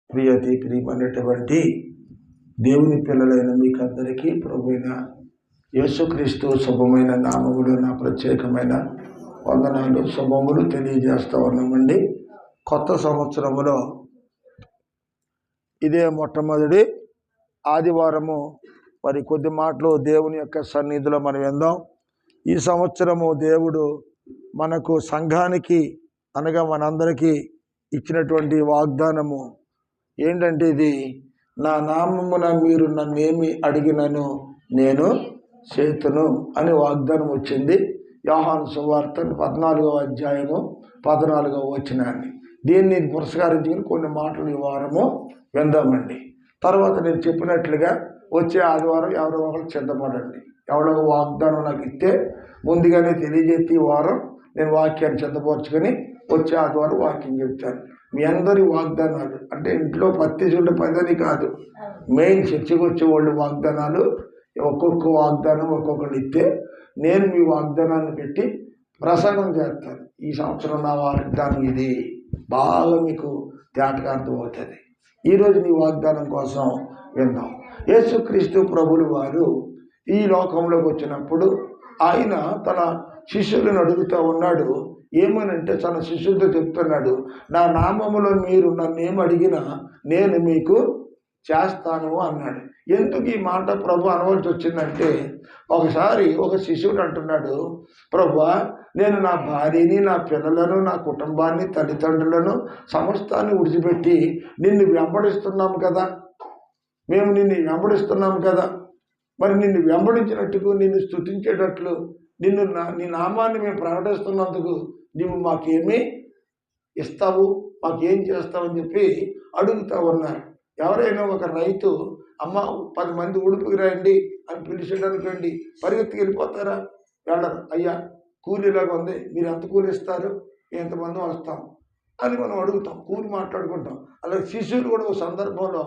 ప్రియమైనటువంటి దేవుని పిల్లలైన మీకు అందరికీ ప్రభువైన యేసుక్రీస్తు శుభమైన నామములు నా ప్రత్యేకమైన వందనాలు శుభములు తెలియజేస్తూ ఉన్నామండి. కొత్త సంవత్సరములో ఇదే మొట్టమొదటి ఆదివారము మరి కొద్ది మాటలు దేవుని యొక్క సన్నిధిలో మనం విందాం. ఈ సంవత్సరము దేవుడు మనకు సంఘానికి అనగా మనందరికీ ఇచ్చినటువంటి వాగ్దానము ఏంటంటే, ఇది నా నామమున మీరు నన్నేమి అడిగినను నేను చేతును అని వాగ్దానం వచ్చింది. యోహాను సువార్త 14వ అధ్యాయము 14వ వచనాన్ని దీన్ని పురస్కరించుకుని కొన్ని మాటలు ఈ వారము విందామండి. తర్వాత నేను చెప్పినట్లుగా వచ్చే ఆదివారం ఎవరో ఒకరు సిద్ధపడండి. ఎవరో వాగ్దానం నాకు ఇస్తే ముందుగానే తెలియజేసి ఈ వారం నేను వాక్యాన్ని సిద్ధపరచుకొని వచ్చే ఆదివారం వాక్యం చెప్తాను. మీ అందరి వాగ్దానాలు అంటే ఇంట్లో పత్తి చుండే పదని కాదు, మెయిన్ చర్చకు వచ్చే వాళ్ళు వాగ్దానాలు ఒక్కొక్క వాగ్దానం ఒక్కొక్కరు ఇస్తే నేను మీ వాగ్దానాన్ని పెట్టి ప్రసంగం చేస్తాను. ఈ సంవత్సరం నా వాగ్దానం ఇది బాగా మీకు తేటగా అర్థమవుతుంది. ఈరోజు నీ వాగ్దానం కోసం విందాం. యేసుక్రీస్తు ప్రభులు వారు ఈ లోకంలోకి వచ్చినప్పుడు ఆయన తన శిష్యులను అడుగుతూ ఉన్నాడు. ఏమనంటే తన శిష్యులతో చెప్తున్నాడు, నా నామములో మీరు నన్నేమి అడిగినా నేను మీకు చేస్తాను అన్నాడు. ఎందుకు ఈ మాట ప్రభు అనవలసి వచ్చిందంటే, ఒకసారి ఒక శిష్యుడు అంటున్నాడు, ప్రభువా నేను నా భార్యని, నా పిల్లలను, నా కుటుంబాన్ని, తల్లిదండ్రులను సమస్తాన్ని విడిచిపెట్టి నిన్ను వెంబడిస్తున్నాము కదా, మేము నిన్ను వెంబడిస్తున్నాము కదా, మరి నిన్ను వెంబడించినట్టుకు నిన్ను స్తుతించేటట్లు నీ నామాన్ని మేము ప్రకటిస్తున్నందుకు నువ్వు మాకేమీ ఇస్తావు, మాకేం చేస్తావని చెప్పి అడుగుతూ ఉన్నారు. ఎవరైనా ఒక రైతు అమ్మ 10 మంది ఉడుపుకి రండి అని పిలిచేటనుకోండి, పరిగెత్తికి వెళ్ళిపోతారా? వెళ్ళరు. అయ్యా కూలీలాగా ఉంది, మీరు ఎంత కూలి ఇస్తారు, ఎంతమంది వస్తాం అని మనం అడుగుతాం, కూలి మాట్లాడుకుంటాం. అలాగే శిష్యులు కూడా ఒక సందర్భంలో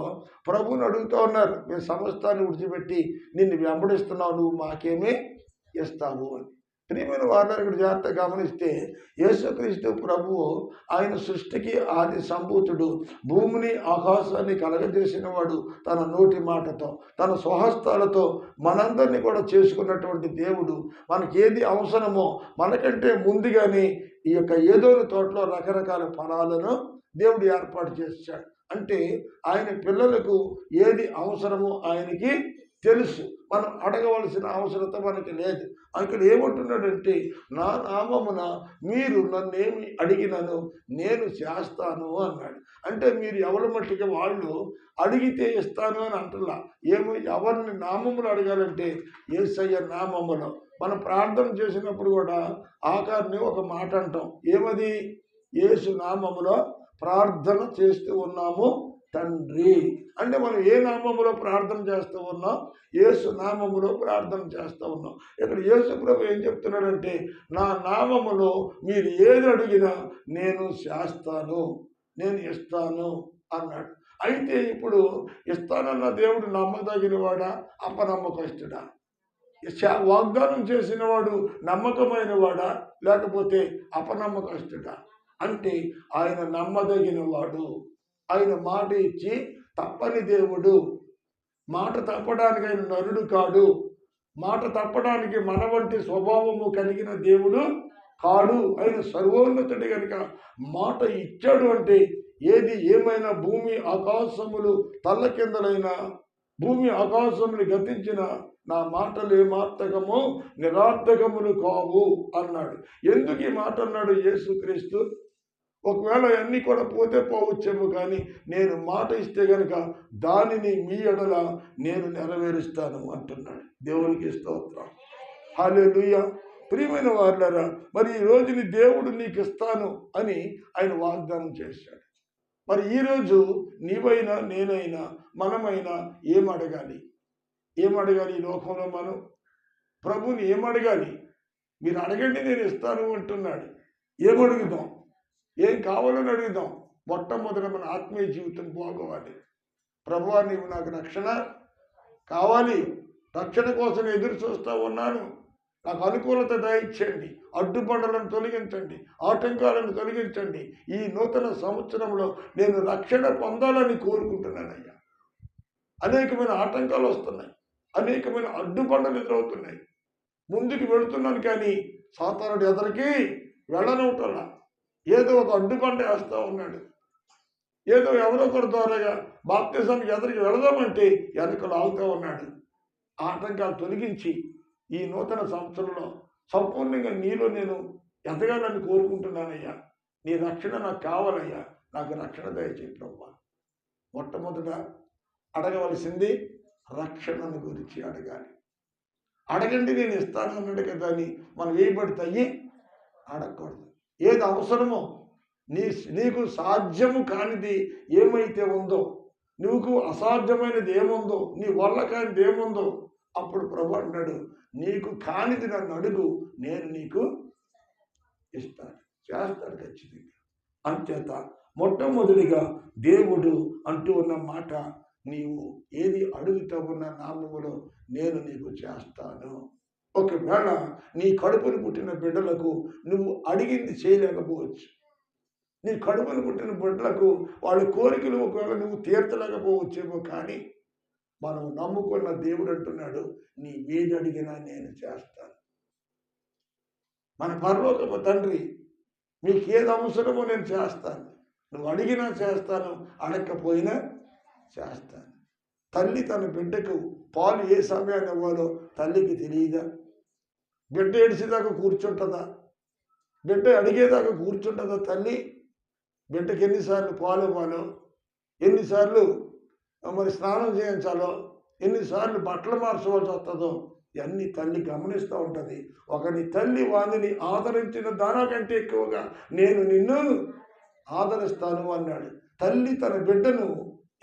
ప్రభువుని అడుగుతూ ఉన్నారు, మేము సమస్తాన్ని విడిచిపెట్టి నిన్ను వెంబడిస్తున్నావు, నువ్వు మాకేమీ ఇస్తావు అని. ప్రియమైన వారిని ఇక్కడ జాగ్రత్తగా గమనిస్తే, యేసుక్రీస్తు ప్రభువు ఆయన సృష్టికి ఆది సంభూతుడు, భూమిని ఆకాశాన్ని కలగజేసిన వాడు, తన నోటి మాటతో తన స్వహస్తాలతో మనందరినీ కూడా చేసుకున్నటువంటి దేవుడు. మనకి ఏది అవసరమో మనకంటే ముందుగానే ఈ యొక్క ఏదోని తోటలో రకరకాల ఫలాలను దేవుడు ఏర్పాటు చేశాడు. అంటే ఆయన పిల్లలకు ఏది అవసరమో ఆయనకి తెలుసు. మనం అడగవలసిన అవసరత మనకి లేదు. ఇక్కడ ఏమంటున్నాడంటే, నా నామమున మీరు నన్నేమి అడిగినను నేను చేస్తాను అన్నాడు. అంటే మీరు ఎవరి మట్టికి వాళ్ళు అడిగితే ఇస్తాను అని అంటున్నా. ఎవరిని నామములు అడగాలంటే యేసయ్య నామములో. మనం ప్రార్థన చేసినప్పుడు కూడా ఆఖరిని ఒక మాట అంటాం, ఏమది? యేసు నామములో ప్రార్థన చేస్తూ ఉన్నాము తండ్రి. అంటే మనం ఏ నామములో ప్రార్థన చేస్తూ ఉన్నాం? యేసు నామములో ప్రార్థన చేస్తూ ఉన్నాం. ఇక్కడ యేసు ప్రభు ఏం చెప్తున్నాడంటే, నా నామములో మీరు ఏది అడిగినా నేను చేస్తాను, నేను ఇస్తాను అన్నాడు. అయితే ఇప్పుడు ఇస్తానన్న దేవుడు నమ్మదగిన వాడా, అపనమ్మకస్తుడా? వాగ్దానం చేసిన వాడు నమ్మకమైన వాడా, లేకపోతే అపనమ్మకస్తుడా? అంటే ఆయన నమ్మదగిన వాడు. ఆయన మాట ఇచ్చి తప్పని దేవుడు. మాట తప్పడానికి ఆయన నరుడు కాడు. మాట తప్పడానికి మన వంటి స్వభావము కలిగిన దేవుడు కాడు. ఆయన సర్వోన్నతుడి కనుక మాట ఇచ్చాడు అంటే ఏది ఏమైనా భూమి ఆకాశములు తల్ల కిందలైన భూమి ఆకాశములు గతించిన నా మాటలు ఏమార్థకము నిరార్థకములు కావు అన్నాడు. ఎందుకు ఈ మాట అన్నాడు యేసుక్రీస్తు? ఒకవేళ అన్నీ కూడా పోతే పోవచ్చేమో, కానీ నేను మాట ఇస్తే కనుక దానిని మీ ఎడల నేను నెరవేరుస్తాను అంటున్నాడు. దేవునికి స్తోత్రం, హల్లెలూయా. ప్రియమైన వారులారా, మరి ఈ రోజుని దేవుడు నీకు ఇస్తాను అని ఆయన వాగ్దానం చేశాడు. మరి ఈరోజు నీవైనా నేనైనా మనమైనా ఏమడగాలి? ఏమడగాలి? ఈ లోకంలో మనం ప్రభువుని ఏమడగాలి? మీరు అడగండి నేను ఇస్తాను అంటున్నాడు. ఏమడుగుదాం? ఏం కావాలని అడుగుదాం? మొట్టమొదట మన ఆత్మీయ జీవితం బాగోవాలి. ప్రభువా నీవు నాకు రక్షణ కావాలి, రక్షణ కోసం ఎదురు చూస్తూ ఉన్నాను, నాకు అనుకూలత దయచేయండి, అడ్డుబండలను తొలగించండి, ఆటంకాలను తొలగించండి. ఈ నూతన సంవత్సరంలో నేను రక్షణ పొందాలని కోరుకుంటున్నానయ్యా. అనేకమైన ఆటంకాలు వస్తున్నాయి, అనేకమైన అడ్డుబండలు ఎదురవుతున్నాయి. ముందుకు వెళుతున్నాను కానీ సాతానుడు ఎదరికి వెళ్ళనవటల్లా. ఏదో ఒక అడ్డుబండ వేస్తూ ఉన్నాడు. ఏదో ఎవరో ఒకరి ద్వారాగా బాప్తిజానికి ఎదరికి వెళదామంటే వెనకలు ఆగుతూ ఉన్నాడు. ఆటంకాలు తొలగించి ఈ నూతన సంవత్సరంలో సంపూర్ణంగా నీలో నేను ఎదగాలని కోరుకుంటున్నానయ్యా. నీ రక్షణ నాకు కావాలయ్యా. నాకు రక్షణ దయచేయి ప్రభువా. మొట్టమొదట అడగవలసింది రక్షణను గురించి అడగాలి. అడగండి నేను ఇస్తాను అన్నాడు కదా అని మనం వేయబడితే అడగకూడదు. ఏది అవసరమో నీకు సాధ్యము కానిది ఏమైతే ఉందో, నువ్వు అసాధ్యమైనది ఏముందో, నీ వల్ల కానిది ఏముందో, అప్పుడు ప్రభు అన్నాడు, నీకు కానిది నన్ను అడుగు, నేను నీకు ఇస్తాను, చేస్తాడు ఖచ్చితంగా. అంచేత మొట్టమొదటిగా దేవుడు అంటూ ఉన్న మాట, నీవు ఏది అడుగుతావు నా నామములో నేను నీకు చేస్తాను. ఒకవేళ నీ కడుపును పుట్టిన బిడ్డలకు నువ్వు అడిగింది చేయలేకపోవచ్చు. నీ కడుపును పుట్టిన బిడ్డలకు వాళ్ళ కోరికలు ఒకవేళ నువ్వు తీర్చలేకపోవచ్చేమో, కానీ మనం నమ్ముకున్న దేవుడు అంటున్నాడు, నీ ఏది అడిగినా నేను చేస్తాను. మన పరలోకపు తండ్రి మీకు ఏది అవసరమో నేను చేస్తాను. నువ్వు అడిగినా చేస్తాను, అడగకపోయినా చేస్తాను. తల్లి తన బిడ్డకు పాలు ఏ సమయాన్ని ఇవ్వాలో తల్లికి తెలియదా? బిడ్డ ఏడిసేదాకా కూర్చుంటుందా? బిడ్డ అడిగేదాకా కూర్చుంటుందా తల్లి? బిడ్డకి ఎన్నిసార్లు పాలు ఇవ్వాలో, ఎన్నిసార్లు మరి స్నానం చేయించాలో, ఎన్నిసార్లు బట్టలు మార్చవలసి వస్తుందో ఇవన్నీ తల్లి గమనిస్తూ ఉంటుంది. ఒకని తల్లి వాణిని ఆదరించిన దానికంటే ఎక్కువగా నేను నిన్ను ఆదరిస్తాను అన్నాడు. తల్లి తన బిడ్డను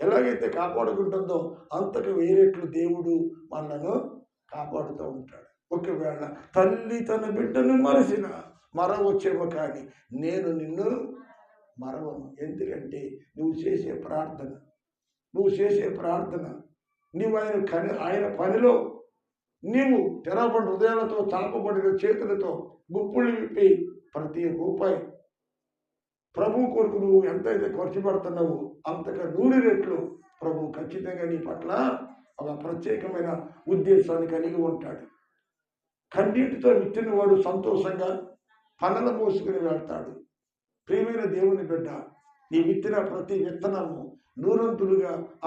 ఎలాగైతే కాపాడుకుంటుందో అంతకు వేరేట్లు దేవుడు మనలను కాపాడుతూ ఉంటాడు. ఒకవేళ తల్లి తన బిడ్డను మరవచ్చేమో, కానీ నేను నిన్ను మరవను. ఎందుకంటే నువ్వు చేసే ప్రార్థన నువ్వు ఆయన పనిలో నీవు తెరవబడిన హృదయాలతో, తాపబడిన చేతులతో గుప్పులు విప్పి ప్రతి రూపాయి ప్రభు కొరకు నువ్వు ఎంతైతే ఖర్చు పెడుతున్నావో అంతగా 100 రెట్లు ప్రభు ఖచ్చితంగా నీ పట్ల ఒక ప్రత్యేకమైన ఉద్దేశాన్ని కలిగి ఉంటాడు. కన్నీటితో విత్తిన వాడు సంతోషంగా పనులు మోసుకుని వెళ్తాడు. ప్రియమైన దేవుని బిడ్డ, నీ విత్తిన ప్రతి విత్తనము 100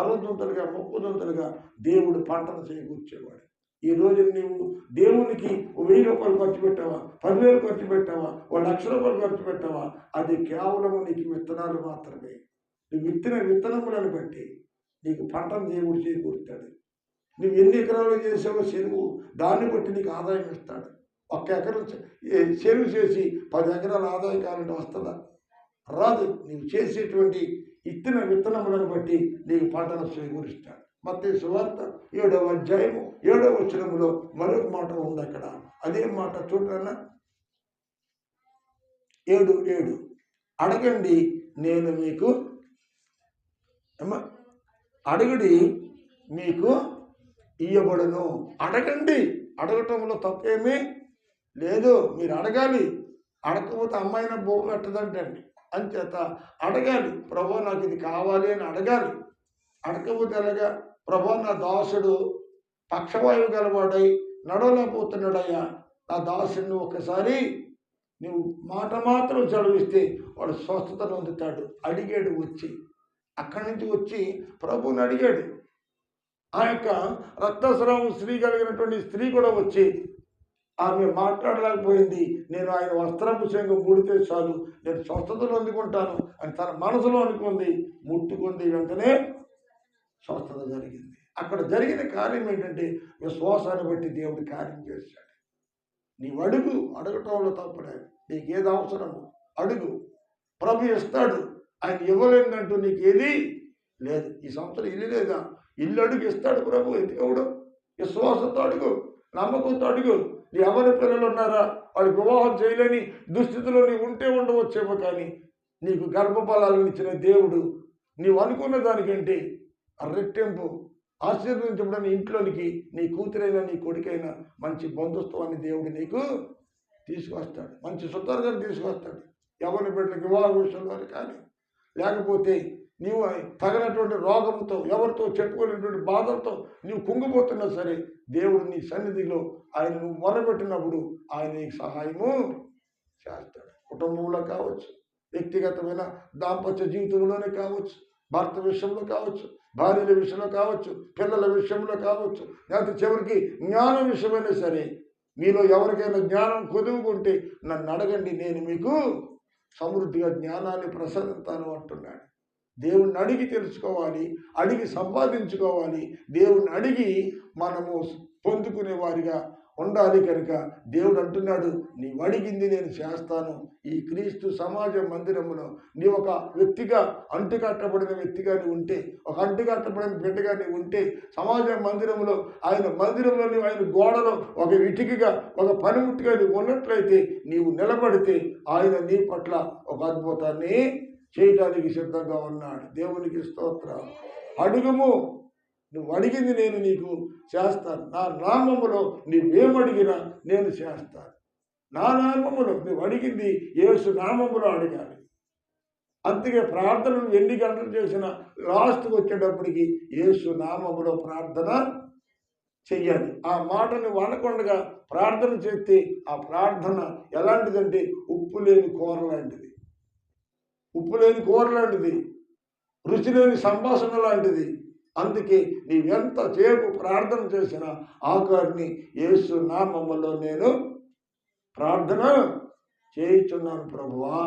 60 30 దేవుడు పంటను చేకూర్చేవాడు. ఈ రోజు నీవు దేవునికి 1000 రూపాయలు ఖర్చు పెట్టావా, 10,000 ఖర్చు పెట్టావా, 1,00,000 ఖర్చు పెట్టావా, అది కేవలం నీకు విత్తనాలు మాత్రమే. నువ్వు విత్తిన విత్తనములను బట్టి నీకు పంటను దేవుడు చేకూరుతాడు. నువ్వు ఎన్ని ఎకరాలు చేసావో చెరువు, దాన్ని బట్టి నీకు ఆదాయం ఇస్తాడు. 1 ఎకరం చెరువు చేసి 10 ఎకరాల ఆదాయం కావాలంటే వస్తుందా? రాదు. నీవు చేసేటువంటి ఇత్తిన విత్తనములను బట్టి నీకు పంటను చేకూరుస్తాడు. మత్తయి సువార్త 7వ అధ్యాయము 7వ వచనములో మరొక మాట ఉంది. అక్కడ అదే మాట చూడన్నా, 7:7 అడగండి నేను మీకు అడుగుడి మీకు ఇయ్యబడును. అడగండి, అడగటంలో తప్పేమీ లేదు. మీరు అడగాలి. అడగకపోతే అమ్మాయిన భూమి పెట్టదంటండి. అంచేత అడగాలి. ప్రభు నాకు ఇది కావాలి అని అడగాలి. అడగకపోతే ఎలాగా? ప్రభు నా దాసుడు పక్షవాయువు గలవాడై నడవలేకపోతున్నాడయ్యా, నా దాసుడిని ఒకసారి నువ్వు మాట మాత్రం చదివిస్తే వాడు స్వస్థత పొందుతాడు. అడిగాడు, వచ్చి అక్కడి నుంచి వచ్చి ప్రభువుని అడిగాడు. ఆ యొక్క రక్తస్రావం స్త్రీ కలిగినటువంటి స్త్రీ కూడా వచ్చి ఆమె మాట్లాడలేకపోయింది. నేను ఆయన వస్త్రాభిషేకం ముడితే చాలు నేను స్వస్థతలు అందుకుంటాను అని తన మనసులో అనుకుంది. ముట్టుకుంది, వెంటనే స్వస్థత జరిగింది. అక్కడ జరిగిన కార్యం ఏంటంటే విశ్వాసాన్ని బట్టి దేవుడు కార్యం చేశాడు. నీవు అడుగు, అడగటంలో తప్పలేదు. నీకు ఏది అవసరమో అడుగు, ప్రభు ఇస్తాడు. ఆయన ఇవ్వలేదంటూ నీకు ఏది లేదు. ఈ సంవత్సరం ఇల్లు లేదా? ఇల్లు అడుగు, ఇస్తాడు ప్రభు. ఎందుకవుడు? విశ్వాసంతో అడుగు, నమ్మకంతో అడుగు. నీ ఎవరి పిల్లలు ఉన్నారా? వాళ్ళకి వివాహం చేయలేని దుస్థితిలో నీవు ఉంటే ఉండవచ్చేమో, కానీ నీకు గర్భఫలాలను ఇచ్చిన దేవుడు నీవు అనుకున్న దానికంటే రెట్టింపు ఆశీర్వదించబడిన ఇంట్లోనికి నీ కూతురైనా నీ కొడుకైనా మంచి బంధుత్వాన్ని దేవుడు నీకు తీసుకొస్తాడు, మంచి సుతారుగా తీసుకొస్తాడు. ఎవరి బిడ్డలకు వివాహ విషయంలో కానీ, లేకపోతే నీవు తగినటువంటి రోగంతో ఎవరితో చెప్పుకునేటువంటి బాధలతో నీవు కుంగిపోతున్నా సరే, దేవుడు నీ సన్నిధిలో ఆయన నువ్వు మొరపెట్టినప్పుడు ఆయన నీకు సహాయము చేస్తాడు. కుటుంబంలో కావచ్చు, వ్యక్తిగతమైన దాంపత్య జీవితంలోనే కావచ్చు, భర్త విషయంలో కావచ్చు, భార్యల విషయంలో కావచ్చు, పిల్లల విషయంలో కావచ్చు, లేకపోతే చివరికి జ్ఞానం విషయమైనా సరే, మీలో ఎవరికైనా జ్ఞానం కొదువుకుంటే నన్ను అడగండి, నేను మీకు సమృద్ధిగా జ్ఞానాన్ని ప్రసాదిస్తాను అంటున్నాడు. దేవుణ్ణి అడిగి తెలుసుకోవాలి, అడిగి సంపాదించుకోవాలి. దేవుణ్ణి అడిగి మనము పొందుకునే వారిగా ఉండాలి. కనుక దేవుడు అంటున్నాడు, నీవు అడిగింది నేను చేస్తాను. ఈ క్రీస్తు సమాజ మందిరములో నీ ఒక వ్యక్తిగా అంటుకట్టబడిన వ్యక్తిగా నీవు ఉంటే, ఒక అంటుకట్టబడిన బిడ్డగా నీవు ఉంటే, సమాజ మందిరంలో ఆయన మందిరంలోని ఆయన గోడలో ఒక ఇటుకగా ఒక పనిముట్టుగా నీవు ఉన్నట్లయితే, నీవు నిలబడితే ఆయన నీ పట్ల ఒక అద్భుతాన్ని చేయటానికి సిద్ధంగా ఉన్నాడు. దేవునికి స్తోత్రం. అడుగుము, నువ్వు అడిగింది నేను నీకు చేస్తాను. నా నామములో నువ్వేమడిగినా నేను చేస్తాను. నా నామములో నువ్వు అడిగింది యేసు నామములో అడగాలి. అందుకే ప్రార్థనలు ఎన్ని గంటలు చేసినా లాస్ట్కి వచ్చేటప్పటికి యేసు నామములో ప్రార్థన చెయ్యాలి. ఆ మాటను అనకుండా ప్రార్థన చేస్తే ఆ ప్రార్థన ఎలాంటిదంటే ఉప్పు లేని కూర లాంటిది, ఉప్పు లేని కూర లాంటిది, రుచి లేని సంభాషణ లాంటిది. అందుకే నీవెంత సేపు ప్రార్థన చేసినా ఆఖరిని యేసు నామములో నేను ప్రార్థన చేయుచున్నాను ప్రభువా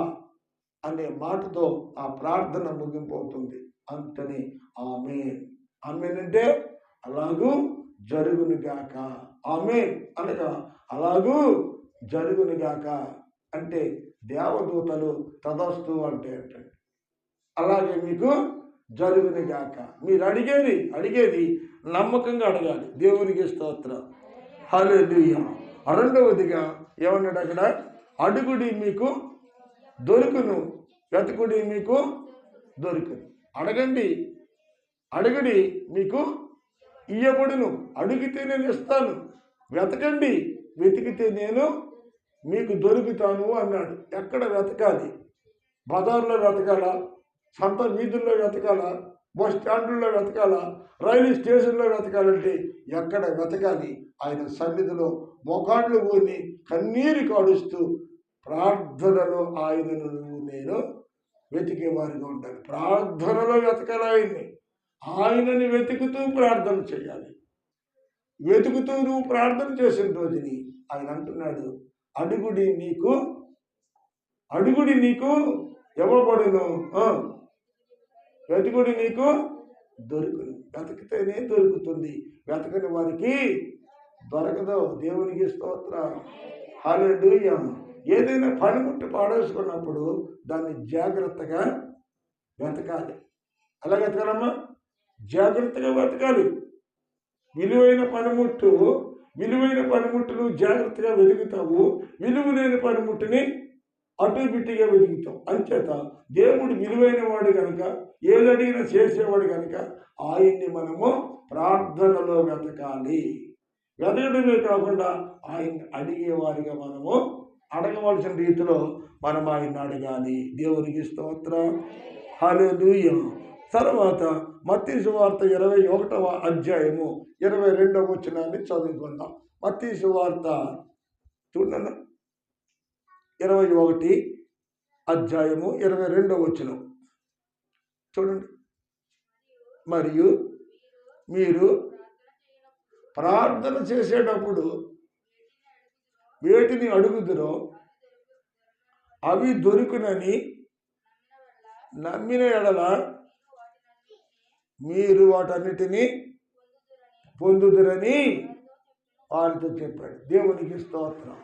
అనే మాటతో ఆ ప్రార్థన ముగింపవుతుంది. అంతని ఆమేన్. ఆమేన్ అంటే అలాగూ జరుగునుగాక. ఆమేన్ అనగా అలాగూ జరుగునుగాక అంటే దేవదూతలు తదస్తు అంటే ఏంటండి, అలాగే మీకు జరుగునుగాక. మీరు అడిగేది నమ్మకంగా అడగాలి. దేవునికి స్తోత్రం. హల్లెలూయా. రెండవదిగా ఏమన్నాడు అక్కడ, అడుగుడి మీకు దొరుకును, వెతుకుడి మీకు దొరుకును. అడగడి మీకు ఇయ్యబడును. అడిగితే నేను ఇస్తాను, వెతకండి, వెతికితే నేను మీకు దొరుకుతాను అన్నాడు. ఎక్కడ వెతకాలి? బజార్లో వెతకాలా, సంత వీధుల్లో వెతకాలా, బస్ స్టాండ్లో వెతకాలా, రైలు స్టేషన్లో వెతకాలంటే ఎక్కడ వెతకాలి? ఆయన సన్నిధిలో మోకాళ్ళు ఊని కన్నీరు కాడుస్తూ ప్రార్థనలో ఆయనను నేను వెతికేవారిగా ఉండాలి. ప్రార్థనలో వెతకాలి. ఆయనని వెతుకుతూ ప్రార్థన చేయాలి. వెతుకుతూ నువ్వు ప్రార్థన చేసిన రోజుని ఆయన అంటున్నాడు, అడుగుడి నీకు ఇవ్వబడును, వెతుకుడి నీకు దొరుకును. వెతికితేనే దొరుకుతుంది, వెతకని వారికి దొరకదు. దేవునికి స్తోత్రం. హల్లెలూయా. ఏదైనా పనిముట్టు పాడేసుకున్నప్పుడు దాన్ని జాగ్రత్తగా వెతకాలి. అలా వెతకాలమ్మా, జాగ్రత్తగా వెతకాలి. విలువైన పనిముట్టును జాగ్రత్తగా వెతుకుతావు, విలువ లేని పనిముట్టుని అటు బిట్టిగా వెతుకుతాం. అంచేత దేవుడు విలువైన వాడు కనుక, ఏదడిగినా చేసేవాడు కనుక ఆయన్ని మనము ప్రార్థనలో వెతకాలి. వెతకడమే కాకుండా ఆయన్ని అడిగేవారిగా మనము అడగవలసిన రీతిలో మనం ఆయన్ని అడగాలి. దేవునికి స్తోత్రం. హల్లెలూయా. తర్వాత మత్తయి సువార్త 21వ అధ్యాయము 22వ వచనాన్ని చదువుకుందాం. మత్తయి సువార్త చూడండి, 21 అధ్యాయము 22వ వచనం చూడండి. మరియు మీరు ప్రార్థన చేసేటప్పుడు వేటిని అడుగుదురో అవి దొరుకునని నమ్మిన ఎడల మీరు వాటన్నిటినీ పొందుదురని వారితో చెప్పాడు. దేవునికి స్తోత్రం.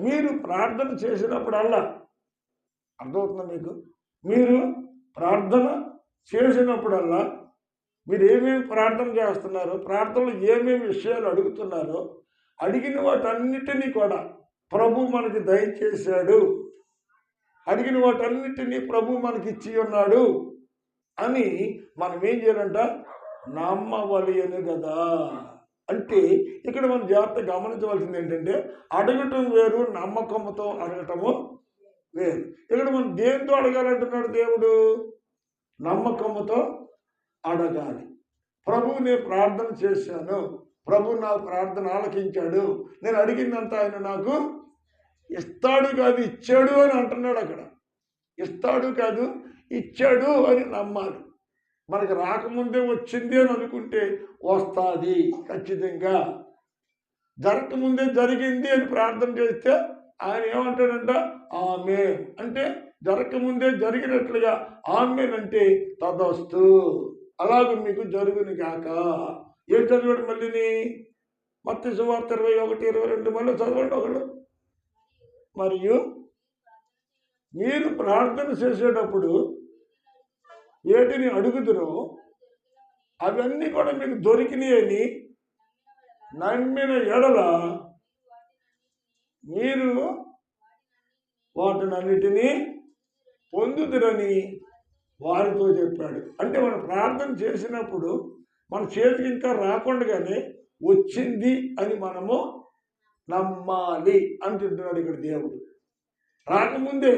మీరు ప్రార్థన చేసినప్పుడల్లా, అర్థమవుతుందా మీకు? మీరు ప్రార్థన చేసినప్పుడల్లా మీరు ఏమేమి ప్రార్థన చేస్తున్నారో, ప్రార్థనలో ఏమేమి విషయాలు అడుగుతున్నారో, అడిగిన వాటన్నిటినీ కూడా ప్రభు మనకి దయచేశాడు, అడిగిన వాటన్నిటినీ ప్రభు మనకి ఇచ్చి ఉన్నాడు అని మనం ఏం చేయాలంట? నమ్మవలయను కదా. అంటే ఇక్కడ మనం జాగ్రత్త గమనించవలసింది ఏంటంటే, అడగటం వేరు, నమ్మకంతో అడగటము వేరు. ఇక్కడ మనం దేంతో అడగాలంటున్నాడు దేవుడు? నమ్మకంతో అడగాలి. ప్రభు నేను ప్రార్థన చేశాను, ప్రభు నా ప్రార్థన ఆలకించాడు, నేను అడిగిందంతా ఆయన నాకు ఇస్తాడు కాదు ఇచ్చాడు అని అంటున్నాడు. అక్కడ ఇస్తాడు కాదు ఇచ్చాడు అని నమ్మాలి. మనకు రాకముందే వచ్చింది అని అనుకుంటే వస్తుంది ఖచ్చితంగా. జరగకముందే జరిగింది అని ప్రార్థన చేస్తే ఆయన ఏమంటాడంట? ఆమేన్. అంటే జరగకముందే జరిగినట్లుగా ఆమేన్ అంటే తదస్తు, అలాగే మీకు జరుగును గాక. ఏం చదివాడు మళ్ళీని? మత్తయి సువార్త 21:22 మళ్ళీ చదవండి ఒకళ్ళు. మరియు మీరు ప్రార్థన చేసేటప్పుడు ఏటిని అడుగుదురో అవన్నీ కూడా మీకు దొరికినాయని నమ్మిన ఎడల మీరు వాటినన్నిటినీ పొందుదురని వారితో చెప్పాడు. అంటే మనం ప్రార్థన చేసినప్పుడు మన చేతికి ఇంకా రాకుండానే వచ్చింది అని మనము నమ్మాలి అంటుంటున్నాడు ఇక్కడ దేవుడు. రాకముందే,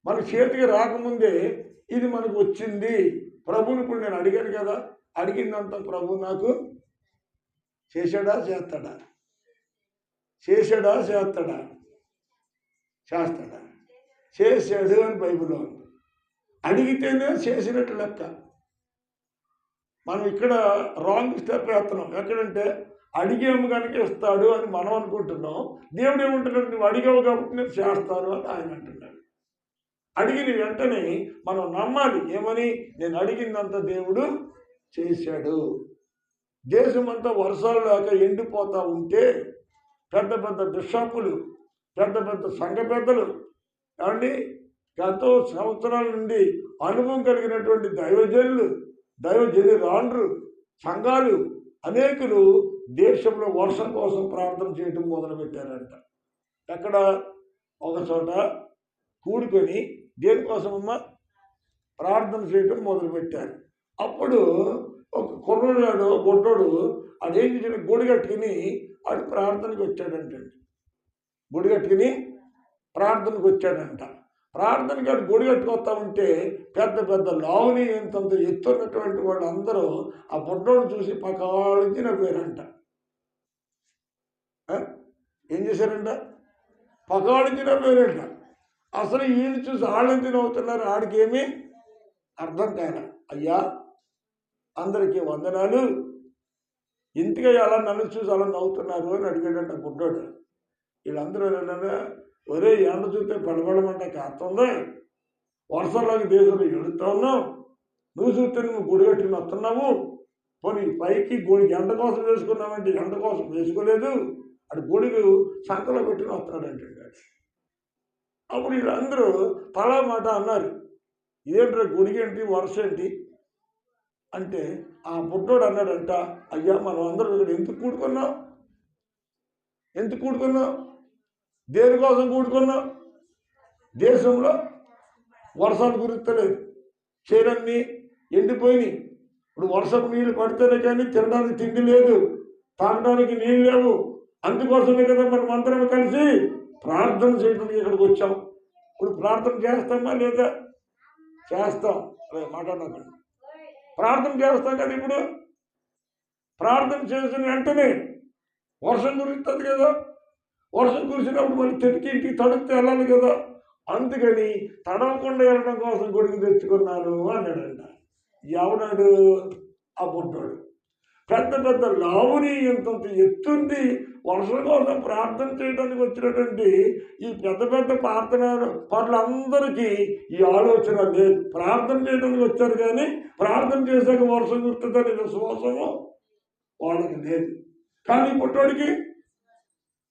మన చేతికి రాకముందే ఇది మనకు వచ్చింది. ప్రభుని ఇప్పుడు నేను అడిగాను కదా, అడిగిందంతా ప్రభు నాకు చేశాడా చేస్తాడా? చేశాడా చేస్తాడా? చేస్తాడా? చేశాడు అని బైబిల్లో ఉంది. అడిగితేనే చేసినట్టు లెక్క. మనం ఇక్కడ రాంగ్ స్టెప్ వేస్తున్నాం. ఎక్కడంటే అడిగేము కనుక ఇస్తాడు అని మనం అనుకుంటున్నాం. దేవుడు ఏమంటున్నాడు? నువ్వు అడిగావు కాబట్టి నేను చేస్తాను అని ఆయన అంటున్నాడు. అడిగిన వెంటనే మనం నమ్మాలి. ఏమని? నేను అడిగిందంతా దేవుడు చేశాడు. దేశం అంతా వర్షాలు లేక ఎండిపోతూ ఉంటే పెద్ద పెద్ద బిషపులు, పెద్ద పెద్ద సంఘ పెద్దలు, ఏమండి గత సంవత్సరాల నుండి అనుభవం కలిగినటువంటి దైవజనులు, సంఘాలు అనేకులు దేశంలో వర్షం కోసం ప్రార్థన చేయడం మొదలుపెట్టారంట. ఎక్కడ? ఒక చోట కూడుకొని దేనికోసమమ్మా ప్రార్థన చేయడం మొదలుపెట్టారు. అప్పుడు ఒక కుర్రవాడు, బొడ్డోడు అదేం చేసిన గుడి కట్టుకుని ఆడు ప్రార్థనకు వచ్చాడంటండి. గుడి కట్టుకుని ప్రార్థనకు వచ్చాడంట. ప్రార్థనకి ఆడు గుడి కట్టుకొస్తా ఉంటే పెద్ద పెద్ద లావుని ఎంతంత ఎత్తున్నటువంటి వాళ్ళు అందరూ ఆ బొడ్డోడు చూసి పకాళించి నవ్వారంట. ఏం చేశారంట? పకాళించి నవ్వారంట. అసలు వీళ్ళు చూసి ఆళ్ళంతి నవ్వుతున్నారు. ఆడికేమీ అర్థం కాల. అయ్యా అందరికీ వందనాలు, ఇంతగా అలా నన్ను చూసి అలా నవ్వుతున్నారు అని అడిగాడంట బుడ్డోడు. వీళ్ళందరూ ఏంటంటే, ఒరే ఎండ చూస్తే పడబడమంట కాస్తుంది, వర్షంలోకి దేశంలో ఎడుతా ఉన్నావు, నువ్వు చూస్తే నువ్వు గుడి కట్టుకుని వస్తున్నావు, పోనీ పైకి గుడి ఎండ కోసం వేసుకున్నావంటే ఎండ కోసం వేసుకోలేదు, అటు గుడికి సంకలో పెట్టుకుని వస్తున్నాడంటే. అప్పుడు వీళ్ళందరూ తలా మాట అన్నారు. ఇదేంట్రా గుడికి ఏంటి, వర్షం ఏంటి అంటే ఆ బుడ్డోడు అన్నాడంట, అయ్యా మనం అందరం ఇక్కడ ఎందుకు కూడుకున్నాం? దేనికోసం కూడుకున్నాం? దేశంలో వర్షాలు కురుస్తలేదు, చేరన్నీ ఎండిపోయినాయి. ఇప్పుడు వర్షపు నీళ్ళు పడితేనే కానీ తినడానికి తిండి లేదు, తాగడానికి నీళ్ళు లేవు. అందుకోసమే కదా మనం అందరం కలిసి ప్రార్థన చేయడానికి ఇక్కడికి వచ్చాం. ఇప్పుడు ప్రార్థన చేస్తామా లేదా? చేస్తాం. మాట్లాడకండి. ప్రార్థన చేస్తాం కదా. ఇప్పుడు ప్రార్థన చేసిన వెంటనే వర్షం కురుస్తుంది కదా. వర్షం కురిసినప్పుడు మళ్ళీ తెడికి ఇంటికి తడిస్తే వెళ్ళాలి కదా. అందుకని తడవకుండా వెళ్ళడం కోసం గుడికి తెచ్చుకున్నాను అన్నాడంట. ఎవడాడు? ఆ బుడ్డోడు. పెద్ద పెద్ద లావుని ఎంతంత ఎత్తుంది వర్షం కోసం ప్రార్థన చేయడానికి వచ్చినటువంటి ఈ పెద్ద పెద్ద పనులందరికీ ఈ ఆలోచన లేదు. ప్రార్థన చేయడానికి వచ్చారు కానీ ప్రార్థన చేశాక వర్షం కురుతుందని విశ్వాసము వాళ్ళకి లేదు. కానీ పుట్టోడికి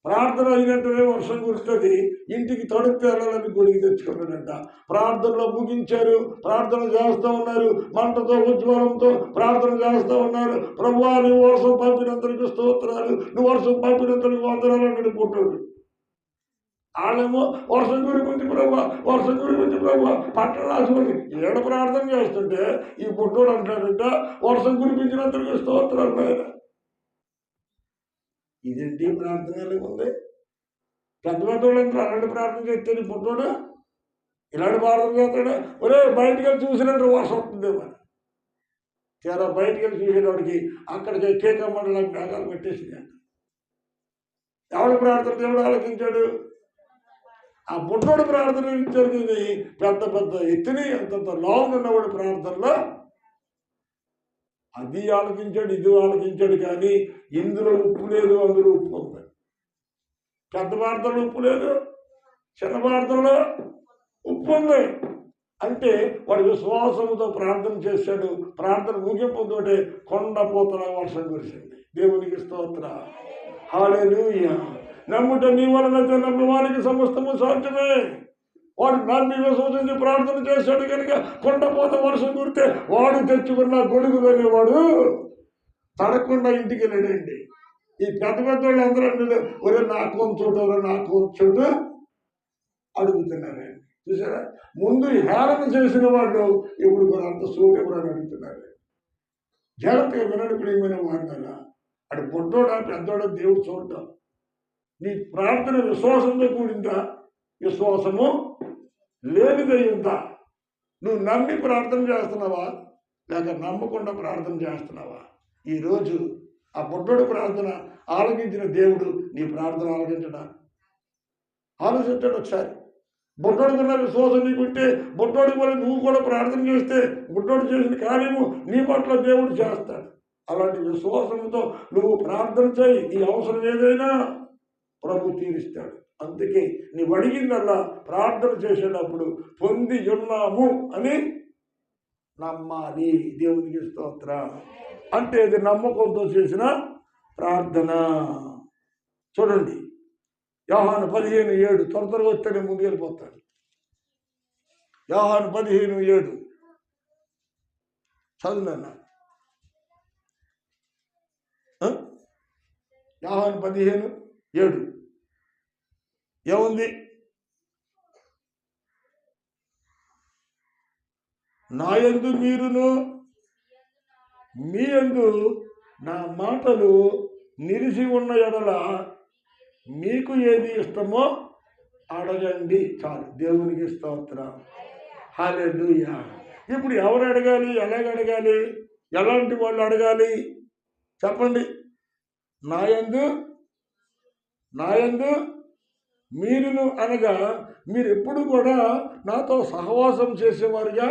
ప్రార్థన అయినట్టునే వర్షం కురుస్తుంది, ఇంటికి తడుపు వెళ్ళాలని గుడికి తెచ్చుకున్నాడంట. ప్రార్థనలో ముగించారు, ప్రార్థన చేస్తూ ఉన్నారు, మంటతో ఉజ్వలంతో ప్రార్థన చేస్తూ ఉన్నారు. ప్రభువా నువ్వు వర్షం పంపినంతరికి స్తోత్రాలు, నువ్వు వర్షం పంపినంతరికి వందనాలు అన్నాడు పుట్టోడు. వాళ్ళేమో వర్షం గురించి ప్రభు, వర్షం గురించి ప్రభు పట్టణ రాసుకొని ఏడ ప్రార్థన చేస్తుంటే ఈ బుడ్డోడు అంటాడంట వర్షం కురిపించినందుకు స్తోత్రాలు ఆయన. ఇదేంటి ప్రార్థన ఉంది? పెద్ద పెద్దోళ్ళంతా అలాంటి ప్రార్థన చేస్తే నీ బుడ్డోడు ఇలాంటి ప్రార్థన చేస్తాడు. ఒరే బయటికి వెళ్ళి చూసినట్టు వర్షం వస్తుందేమో. తీరా బయటికి వెళ్ళి చూసేటప్పటికి అక్కడికి కేక మండలం మేఘాలు పెట్టేసింది. ఎవరి ప్రార్థన దేవుడు ఆలోచించాడు? ఆ బుడ్డోడు ప్రార్థన జరిగింది. పెద్ద పెద్ద ఎత్తుని అంతంత లావున ఉన్నవాడి ప్రార్థనలో అది ఆలోచించాడు, ఇది ఆలోచించాడు. కానీ ఇందులో ఉప్పు లేదు, అందులో ఉప్పు ఉంది. పెద్ద ప్రార్థనలో ఉప్పు లేదు, చిన్న ప్రార్థనలో ఉప్పు ఉంది. అంటే వాడు విశ్వాసముతో ప్రార్థన చేశాడు. ప్రార్థన ముగింపుతోటే కొండపోతల వర్షం కురిసింది. దేవునికి స్తోత్రం. హల్లెలూయా. నమ్ముట నీ వలన నమ్మిన వారికి సమస్తము సాధ్యమే. వాడు నమ్మి విశ్వసించి ప్రార్థన చేశాడు కనుక కొండపోత వర్షం కురితే వాడు తెచ్చుకున్న గొడుగులోనే వాడు తడకుండా ఇంటికి వెళ్ళాడండి. ఈ పెద్ద పెద్ద వాళ్ళు అందరూ అంటే ఒరే నాకు చోటు, నాకు చోటు అడుగుతున్నారండి. చూసారా? ముందు హేళన చేసిన వాళ్ళు ఇప్పుడు కూడా అంత సోటు ఎవరని అడుగుతున్నారు. జాగ్రత్తగా వినడు ప్రియమైన వాడినా. అటు పొట్టోడా పెద్దోడా దేవుడు చూడటం. నీ ప్రార్థన విశ్వాసంతో కూడిందా, విశ్వాసము లేనిదయ్యిందా? నువ్వు నమ్మి ప్రార్థన చేస్తున్నావా లేక నమ్మకుండా ప్రార్థన చేస్తున్నావా? ఈరోజు ఆ బుడ్డోడు ప్రార్థన ఆలకించిన దేవుడు నీ ప్రార్థన ఆలకించడా? ఆలోచించాడు ఒకసారి. బుడ్డోడుకున్న విశ్వాసం నీకుంటే బుడ్డోడి వల్ల నువ్వు కూడా ప్రార్థన చేస్తే బుడ్డోడు చేసిన కార్యము నీ పట్ల దేవుడు చేస్తాడు. అలాంటి విశ్వాసంతో నువ్వు ప్రార్థన చేయి. నీ అవసరం ఏదైనా ప్రభు తీరుస్తాడు. అందుకే నీవు అడిగిందల్లా ప్రార్థన చేసేటప్పుడు పొంది ఉన్నాము అని నమ్మాలి. దేవునికి స్తోత్రం. అంటే ఇది నమ్మకంతో చేసిన ప్రార్థన. చూడండి యోహాను 15:7 త్వరగా వస్తేనే ముందు వెళ్ళిపోతాడు. యోహాను 15:7 చదువునన్నా. యోహాను 15:7 ఏముంది? నా యందు మీరును మీ యందు నా మాటలు నిలిచి ఉన్న ఎడల మీకు ఏది ఇష్టమో అడగండి చాలు. దేవునికి స్తోత్రం. హల్లెలూయా. ఇప్పుడు ఎవరు అడగాలి, ఎలాగ అడగాలి, ఎలాంటి వాళ్ళు అడగాలి చెప్పండి? నా యందు మీరును అనగా మీరు ఎప్పుడు కూడా నాతో సహవాసం చేసేవారిగా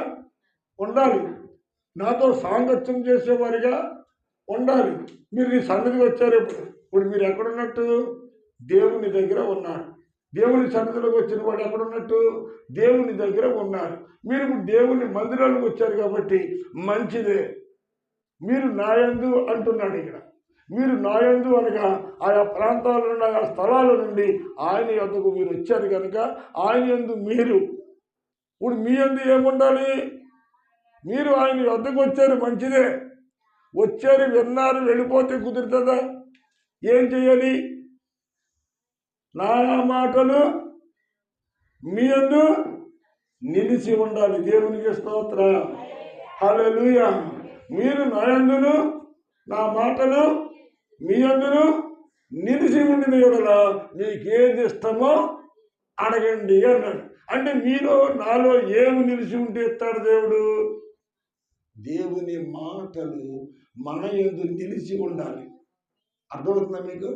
ఉండాలి, నాతో సాంగత్యం చేసేవారిగా ఉండాలి. మీరు ఈ సన్నిధికి వచ్చారు. ఇప్పుడు మీరు ఎక్కడున్నట్టు? దేవుని దగ్గర ఉన్నారు. దేవుని సన్నిధిలోకి వచ్చిన వాడు ఎక్కడున్నట్టు? దేవుని దగ్గర ఉన్నారు. మీరు ఇప్పుడు దేవుని మందిరాలకు వచ్చారు కాబట్టి మంచిదే. మీరు నాయందు అంటున్నాడు ఇక్కడ. మీరు నాయందు అనగా ఆయా ప్రాంతాల నుండి, ఆయా స్థలాల నుండి ఆయన యొద్దకు మీరు వచ్చారు కనుక ఆయన యందు మీరు. ఇప్పుడు మీ యందు ఏముండాలి? మీరు ఆయన యొద్దకు వచ్చారు, మంచిదే. వచ్చారు, విన్నారు, వెళ్ళిపోతే కుదురుతుందా? ఏం చేయాలి? నా మాటలు మీ యందు నిలిచి ఉండాలి. దేవునికి స్తోత్రం. హల్లెలూయా. మీరు నా యందును నా మాటలు మీ యందును నిలిచి ఉండిన యెడల మీకేది ఇష్టమో అడగండి అన్నాడు. అంటే మీలో నాలో ఏమి నిలిచి ఉంటే ఇస్తాడు దేవుడు? దేవుని మాటలు మన యందు నిలిచి ఉండాలి. అర్థమవుతుందా మీకు?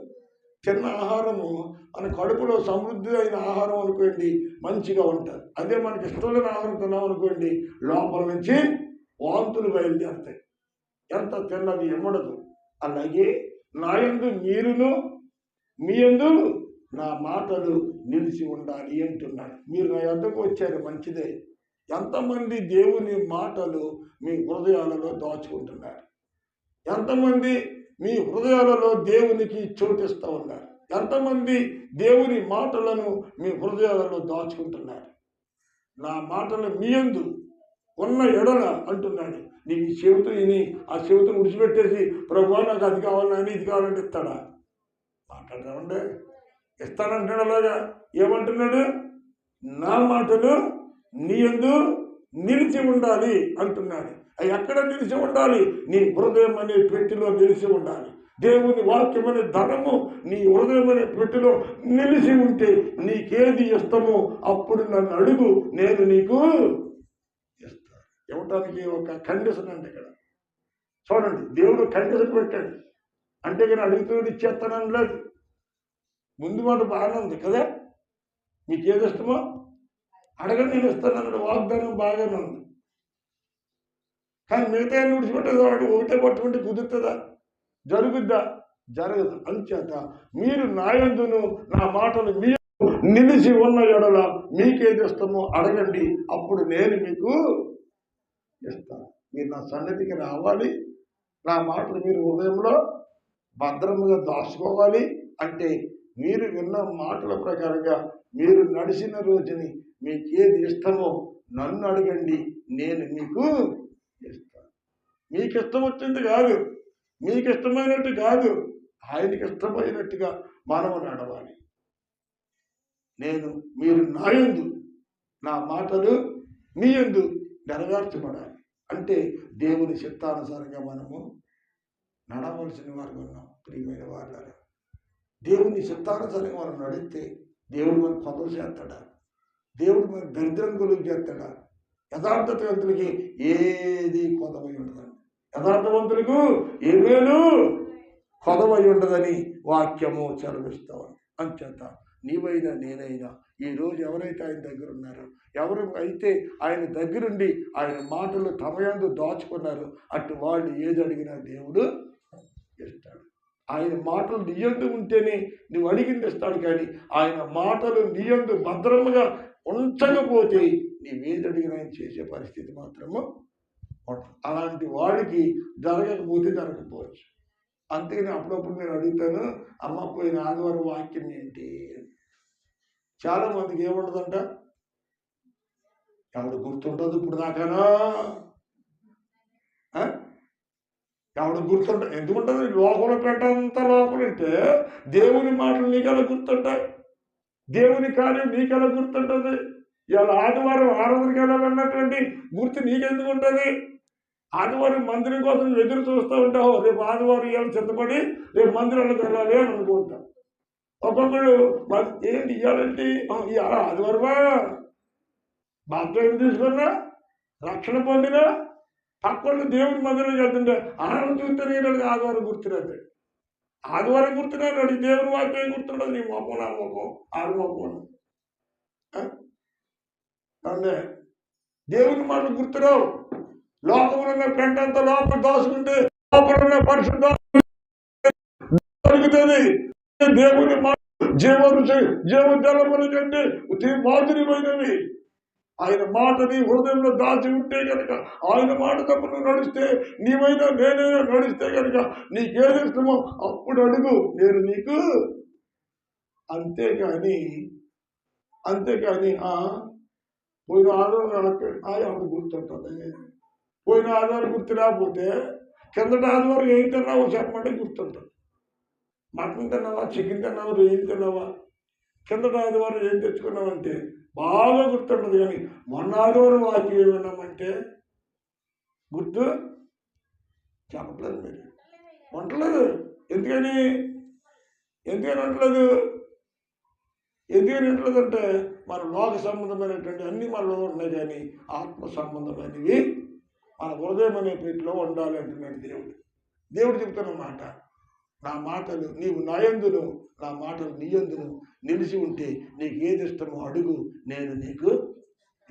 చిన్న ఆహారము మన కడుపులో సమృద్ధి అయిన ఆహారం అనుకోండి, మంచిగా ఉంటుంది. అదే మనకి ఇష్టమైన ఆహారం తిన్నాం అనుకోండి, లోపల నుంచి వాంతులు బయలుదేరుతాయి, ఎంత తిన్నది ఎమ్మడదు. అలాగే నా యందు మీరును మీ యందు నా మాటలు నిలిచి ఉండాలి అంటున్నాడు. మీరు నా యొద్దకు వచ్చారు, మంచిదే. ఎంతమంది దేవుని మాటలు మీ హృదయాలలో దాచుకుంటున్నారు? ఎంతమంది మీ హృదయాలలో దేవునికి చోటిస్తూ ఉన్నారు? ఎంతమంది దేవుని మాటలను మీ హృదయాలలో దాచుకుంటున్నారు? నా మాటలు మీ యందు ఉన్న ఎడల అంటున్నాడు. నీకు ఈ చెవితో విని ఆ చెవితో విడిచిపెట్టేసి ప్రభువా నాకు అది కావాలని ఇది కావాలంటే ఇస్తాడా? మాట్లాడరామండే. ఇస్తానంటున్నాడు. అలాగా ఏమంటున్నాడు? నా మాటలు నీ యందు నిలిచి ఉండాలి అంటున్నాడు. అవి ఎక్కడ నిలిచి ఉండాలి? నీ హృదయం అనే పెట్టిలో నిలిచి ఉండాలి. దేవుని వాక్యం అనే ధనము నీ హృదయం అనే పెట్టిలో నిలిచి ఉంటే నీకేది ఇష్టమో అప్పుడు నన్ను అడుగు, నేను నీకు ఇస్తాను. ఇవ్వటానికి ఒక కండిషన్ అంటే ఇక్కడ చూడండి, దేవుడు కండిషన్ పెట్టాడు. అంటే కానీ అడుగుతున్నాడు ఇచ్చేస్తానని లేదు. ముందు మాట బాగానే ఉంది కదా, మీకు ఏది ఇష్టమో అడగండి నేను ఇస్తాను అన్నాడు. వాగ్దానం బాగానే ఉంది. కానీ మిగతా విడిచిపెట్టేది వాడు ఒకటే పట్టుకుంటే కుదురుతుందా? జరుగుద్దా? జరగదు. అంచేత మీరు నా యందును నా మాటలు మీ నిలిచి ఉన్న ఎడల మీకేది ఇష్టమో అడగండి, అప్పుడు నేను మీకు ఇస్తాను. మీరు నా సన్నిధికి రావాలి, నా మాటలు మీరు హృదయంలో భద్రముగా దాచుకోవాలి. అంటే మీరు విన్న మాటల ప్రకారంగా మీరు నడిచిన రోజుని మీకేది ఇష్టమో నన్ను అడగండి, నేను మీకు ఇస్తాను. మీకు ఇష్టం వచ్చింది కాదు, మీకు ఇష్టమైనట్టు కాదు, ఆయనకి ఇష్టమైనట్టుగా మనము నడవాలి. మీరు నా యందు నా మాటలు మీ యందు నెరవేర్చబడాలి. అంటే దేవుని చిత్తానుసారంగా మనము నడవలసిన వారు ఉన్నాం. ప్రియమైన వాళ్ళారా, దేవుని చిత్తానుసారంగా మనం నడిస్తే దేవుడు మనకు కొదవ చేస్తాడా? దేవుడు మనకు దరిద్రం కొలుగు చేస్తాడా? యథార్థవంతులకి ఏది కొదవై ఉండదండి. యథార్థవంతులకు ఏమేను కొదవై ఉండదని వాక్యము చదివిస్తాం. అంచేత నీవైనా నేనైనా ఈరోజు ఎవరైతే ఆయన దగ్గర ఉన్నారో, ఎవరు అయితే ఆయన దగ్గరుండి ఆయన మాటలు తమయందు దాచుకున్నారో అటు వాళ్ళు ఏది అడిగినా దేవుడు ఇస్తాడు. ఆయన మాటలు నీయందు ఉంటేనే నువ్వు అడిగింది ఇస్తాడు. కానీ ఆయన మాటలు నీయందు భద్రముగా ఉంచకపోతే నీవేది అడిగినా ఆయన చేసే పరిస్థితి మాత్రము ఉంటుంది. అలాంటి వాడికి జరగకపోతే జరగకపోవచ్చు. అంతేగాని అప్పుడప్పుడు నేను అడుగుతాను, అమ్మ పోయిన ఆదివారం వాక్యం ఏంటి? చాలా మందికి ఏముండదంట, ఎవడు గుర్తుంటుంది ఇప్పుడు దాకానా? ఎవడు గుర్తుంటా? ఎందుకుంటుంది? లోపల పెట్టంత లోపలంటే దేవుని మాటలు నీకెలా గుర్తుంటాయి? దేవుని కార్యం నీకెలా గుర్తుంటుంది? ఇవాళ ఆదివారం ఆరాధనకి వెళ్ళాలన్నటువంటి గుర్తు నీకెందుకు ఉంటుంది? ఆదివారం మందిరం కోసం ఎదురు చూస్తూ ఉంటావు. రేపు ఆదివారం ఇవాళ సిద్ధపడి రేపు మందిరాలకు వెళ్ళాలి అని అనుకుంటాం. ఒక్కొక్కడు ఏంటి ఇవ్వాలంటే ఇవాళ ఆదివారమా, బాప్తిజం తీసుకున్నా, రక్షణ పొందినా, పక్కన దేవుని మందిరం వెళ్తుంటే ఆనందం చూస్తే ఆదివారం గుర్తురాదు. ఆదివారం గుర్తురాడు, అడిగి దేవుని వాక్యం గుర్తుండదు. నీ మొక్కం నా మొక్కం ఆరు మొక్కం అంటే దేవుని మాటలు గుర్తురావు. లోకంలో ఉన్న పెంటంతా లోపల దాచుకుంటే లోపల ఉన్న పరిశుద్ధ దొరుకుతుంది. దేవుని మాట జీవజలముల కంటే మాధుర్యమైనవి. ఆయన మాటని హృదయంలో దాచి ఉంటే కనుక, ఆయన మాట తప్పు నువ్వు నడిస్తే, నీవైనా నేనైనా నడిస్తే కనుక నీకేది ఇష్టమో అప్పుడు అడుగు, నేను నీకు. అంతేకాని పోయిన ఆదివారం ఆవిడ గుర్తుంటుంది. పోయిన ఆదివారం గుర్తు రాకపోతే కిందటి ఆదివారం ఏం తిన్నావో చెప్పమంటే గుర్తుంటుంది. మటన్ తిన్నావా, చికెన్ తిన్నావా, రొయ్యలు తిన్నావా, కిందటి ఆదివారం ఏం తెచ్చుకున్నావంటే బాగా గుర్తుంటుంది. కానీ మొన్న ఆదివారం వాక్యం ఏమన్నామంటే గుర్తు చెప్పట్లేదు. మీరు వంటలేదు. ఎందుకని వంటలేదు? ఎందుకని వింటలేదంటే మన లోక సంబంధమైనటువంటి అన్ని మనలో ఉన్నాయి, కానీ ఆత్మ సంబంధమైనవి మన హృదయం అనే పెట్టిలో ఉండాలి అంటున్నాడు దేవుడు. దేవుడు చెప్తున్న మాట, నా మాటలు నీవు నా యందును నా మాటలు నీ యందును నిలిచి ఉంటే నీకు ఏది ఇష్టమో అడుగు, నేను నీకు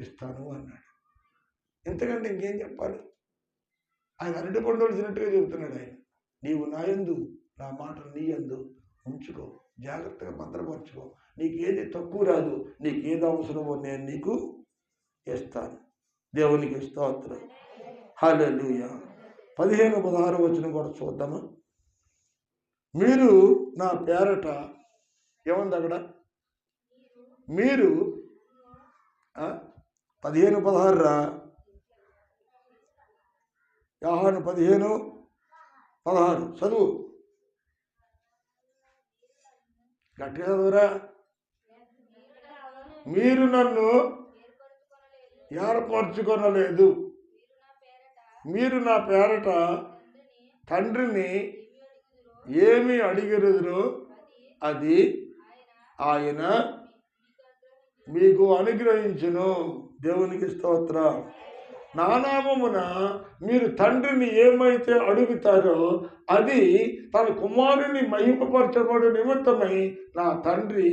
ఇస్తాను అన్నాడు. ఎంతకంటే ఇంకేం చెప్పాలి? ఆయన అరటి పండు వచ్చినట్టుగా చెబుతున్నాడు. ఆయన నీవు నా యందు నా మాటలు నీ యందు ఉంచుకో, జాగ్రత్తగా భద్రపరచుకో. నీకు ఏది తక్కువ రాదు, నీకు ఏది అవసరమో నేను నీకు ఇస్తాను. దేవునికి స్తోత్రం. హల్లెలూయా. 15-16 వచనం కూడా చూద్దామా? మీరు నా పేరట ఏముంది అక్కడ? మీరు 15-16 రా. యోహాను 15-16 చదువు. గట్టిగా చదువురా. మీరు నన్ను ఏర్పరచుకొనలేదు, మీరు నా పేరట తండ్రిని ఏమి అడిగెదరో అది ఆయన మీకు అనుగ్రహించును. దేవునికి స్తోత్రం. నా నామమున మీరు తండ్రిని ఏమైతే అడుగుతారో అది తన కుమారుని మహిమపరచబడు నిమిత్తమై నా తండ్రి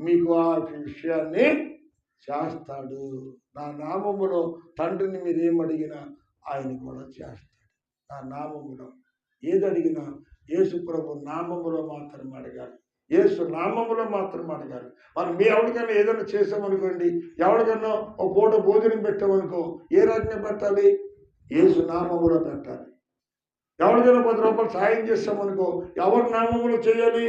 మీకు ఆ విషయాన్ని చేస్తాడు. నా నామములో తండ్రిని మీరు ఏమడిగినా ఆయన కూడా చేస్తాడు. నా నామములో ఏది అడిగినా యేసు ప్రభు నామములో మాత్రం అడగాలి, యేసు నామములో మాత్రం అడగాలి. మనం మీ ఎవరికైనా ఏదైనా చేసామనుకోండి, ఎవరికైనా ఒక పూట భోజనం పెట్టామనుకో, ఏ రకంగా పెట్టాలి? యేసు నామములో పెట్టాలి. ఎవరికైనా 10 రూపాయలు సాయం చేస్తామనుకో, ఎవరి నామములో చేయాలి?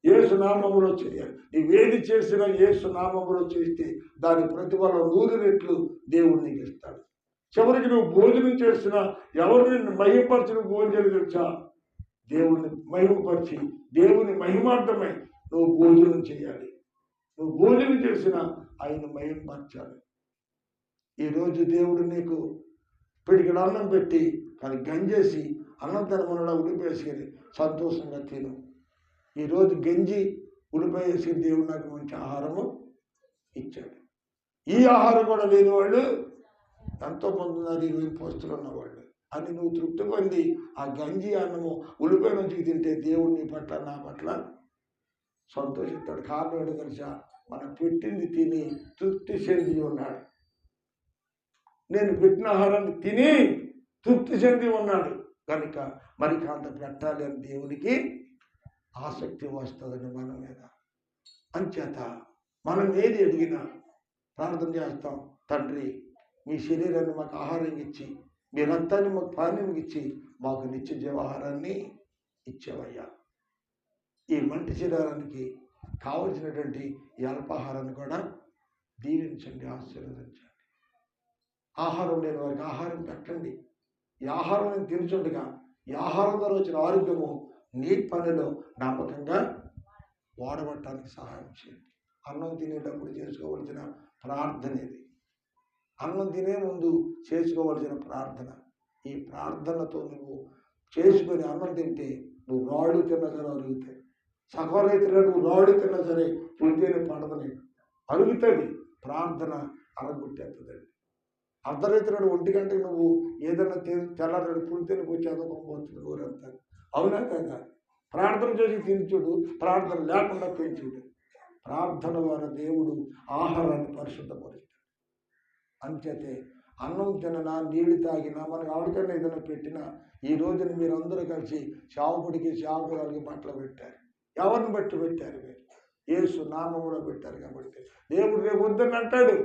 యేసు నామములో చేయాలి. నీవేది చేసినా యేసు నామములో చేస్తే దాని ప్రతిఫలం 100 రెట్లు దేవుడు నీకు ఇస్తాడు. చివరికి నువ్వు భోజనం చేసినా ఎవరిని మహిమపరిచి నువ్వు భోజనం తెచ్చా, దేవుని మహిమపరిచి దేవుని మహిమార్థమై నువ్వు భోజనం చేయాలి. నువ్వు భోజనం చేసినా ఆయన మహిమపరచాలి. ఈరోజు దేవుడు నీకు పిడికిడు అన్నం పెట్టి కానీ గంజేసి అన్నం తినమనలా ఉడిపేసుకొని సంతోషంగా తిను. ఈరోజు గంజి ఉడిపేసి దేవుడు నాకు మంచి ఆహారము ఇచ్చాడు. ఈ ఆహారం కూడా లేని వాళ్ళు ఎంతోమంది ఉన్నారు. 20 పోస్టులు ఉన్నవాళ్ళు అని నువ్వు తృప్తి పొంది ఆ గంజి అన్నము ఉల్లిపాయ నుంచి తింటే దేవుడు నీ పట్ల నా పట్ల సంతోషిస్తాడు. కారణం ఏంటో తెలుసా? మనం పెట్టింది తిని తృప్తి చెంది ఉన్నాడు. నేను పెట్టిన ఆహారాన్ని తిని తృప్తి చెంది ఉన్నాడు కనుక మరి కాంత పెట్టాలి అని దేవునికి ఆసక్తి వస్తుందండి మన మీద. అంచేత మనం ఏది అడిగినా ప్రార్థన చేస్తాం. తండ్రి, మీ శరీరాన్ని మాకు ఆహారం ఇచ్చి, మీ రక్తాన్ని మాకు పానీయం ఇచ్చి మాకు నిత్య జీవాహారాన్ని ఇచ్చేవయ్యా. ఈ మంటి శరీరానికి కావలసినటువంటి ఈ అల్పాహారాన్ని కూడా దీవించండి, ఆశీర్వదించండి. ఆహారం లేని వారికి ఆహారం పెట్టండి. ఈ ఆహారం నేను తినుచుండగా ఈ ఆహారం ద్వారా వచ్చిన ఆరోగ్యము నీ పనిలో నమ్మకంగా వాడబట్టడానికి సహాయం చేయండి. అన్నం తినేటప్పుడు చేసుకోవలసిన ప్రార్థన ఇది. అన్నం తినే ముందు చేసుకోవలసిన ప్రార్థన. ఈ ప్రార్థనతో నువ్వు చేసుకొని అన్నం తింటే నువ్వు రాళ్ళు తిన్నా సరే అరుగుతాయి. సగం రైతులు నువ్వు రాళ్ళు తిన్నా సరే పులితేనే పడదని అరుగుతుంది. ప్రార్థన అరగొట్టేస్తుందండి. అర్ధరైతుడు 1 గంటకి నువ్వు ఏదైనా తెల్లారు పులితేనే పోయి చదువుకోబోతుంది ఊరంతా. అవునా కదా? ప్రార్థన చేసి తించుడు, ప్రార్థన లేకుండా పెంచుడు. ప్రార్థన ద్వారా దేవుడు ఆహారాన్ని పరిశుద్ధపరుస్తాడు. అంచేతే అన్నం తిననా నీళ్లు తాగినా మనకు ఎవరికైనా ఏదైనా పెట్టినా ఈ రోజున మీరందరూ కలిసి సేవకుడికి సేవకురాలకి బట్టలు పెట్టారు. ఎవరిని బట్టి పెట్టారు? మీరు యేసు నామములో పెట్టారు. కాబట్టి దేవుడు రేపు వద్దని అంటాడు,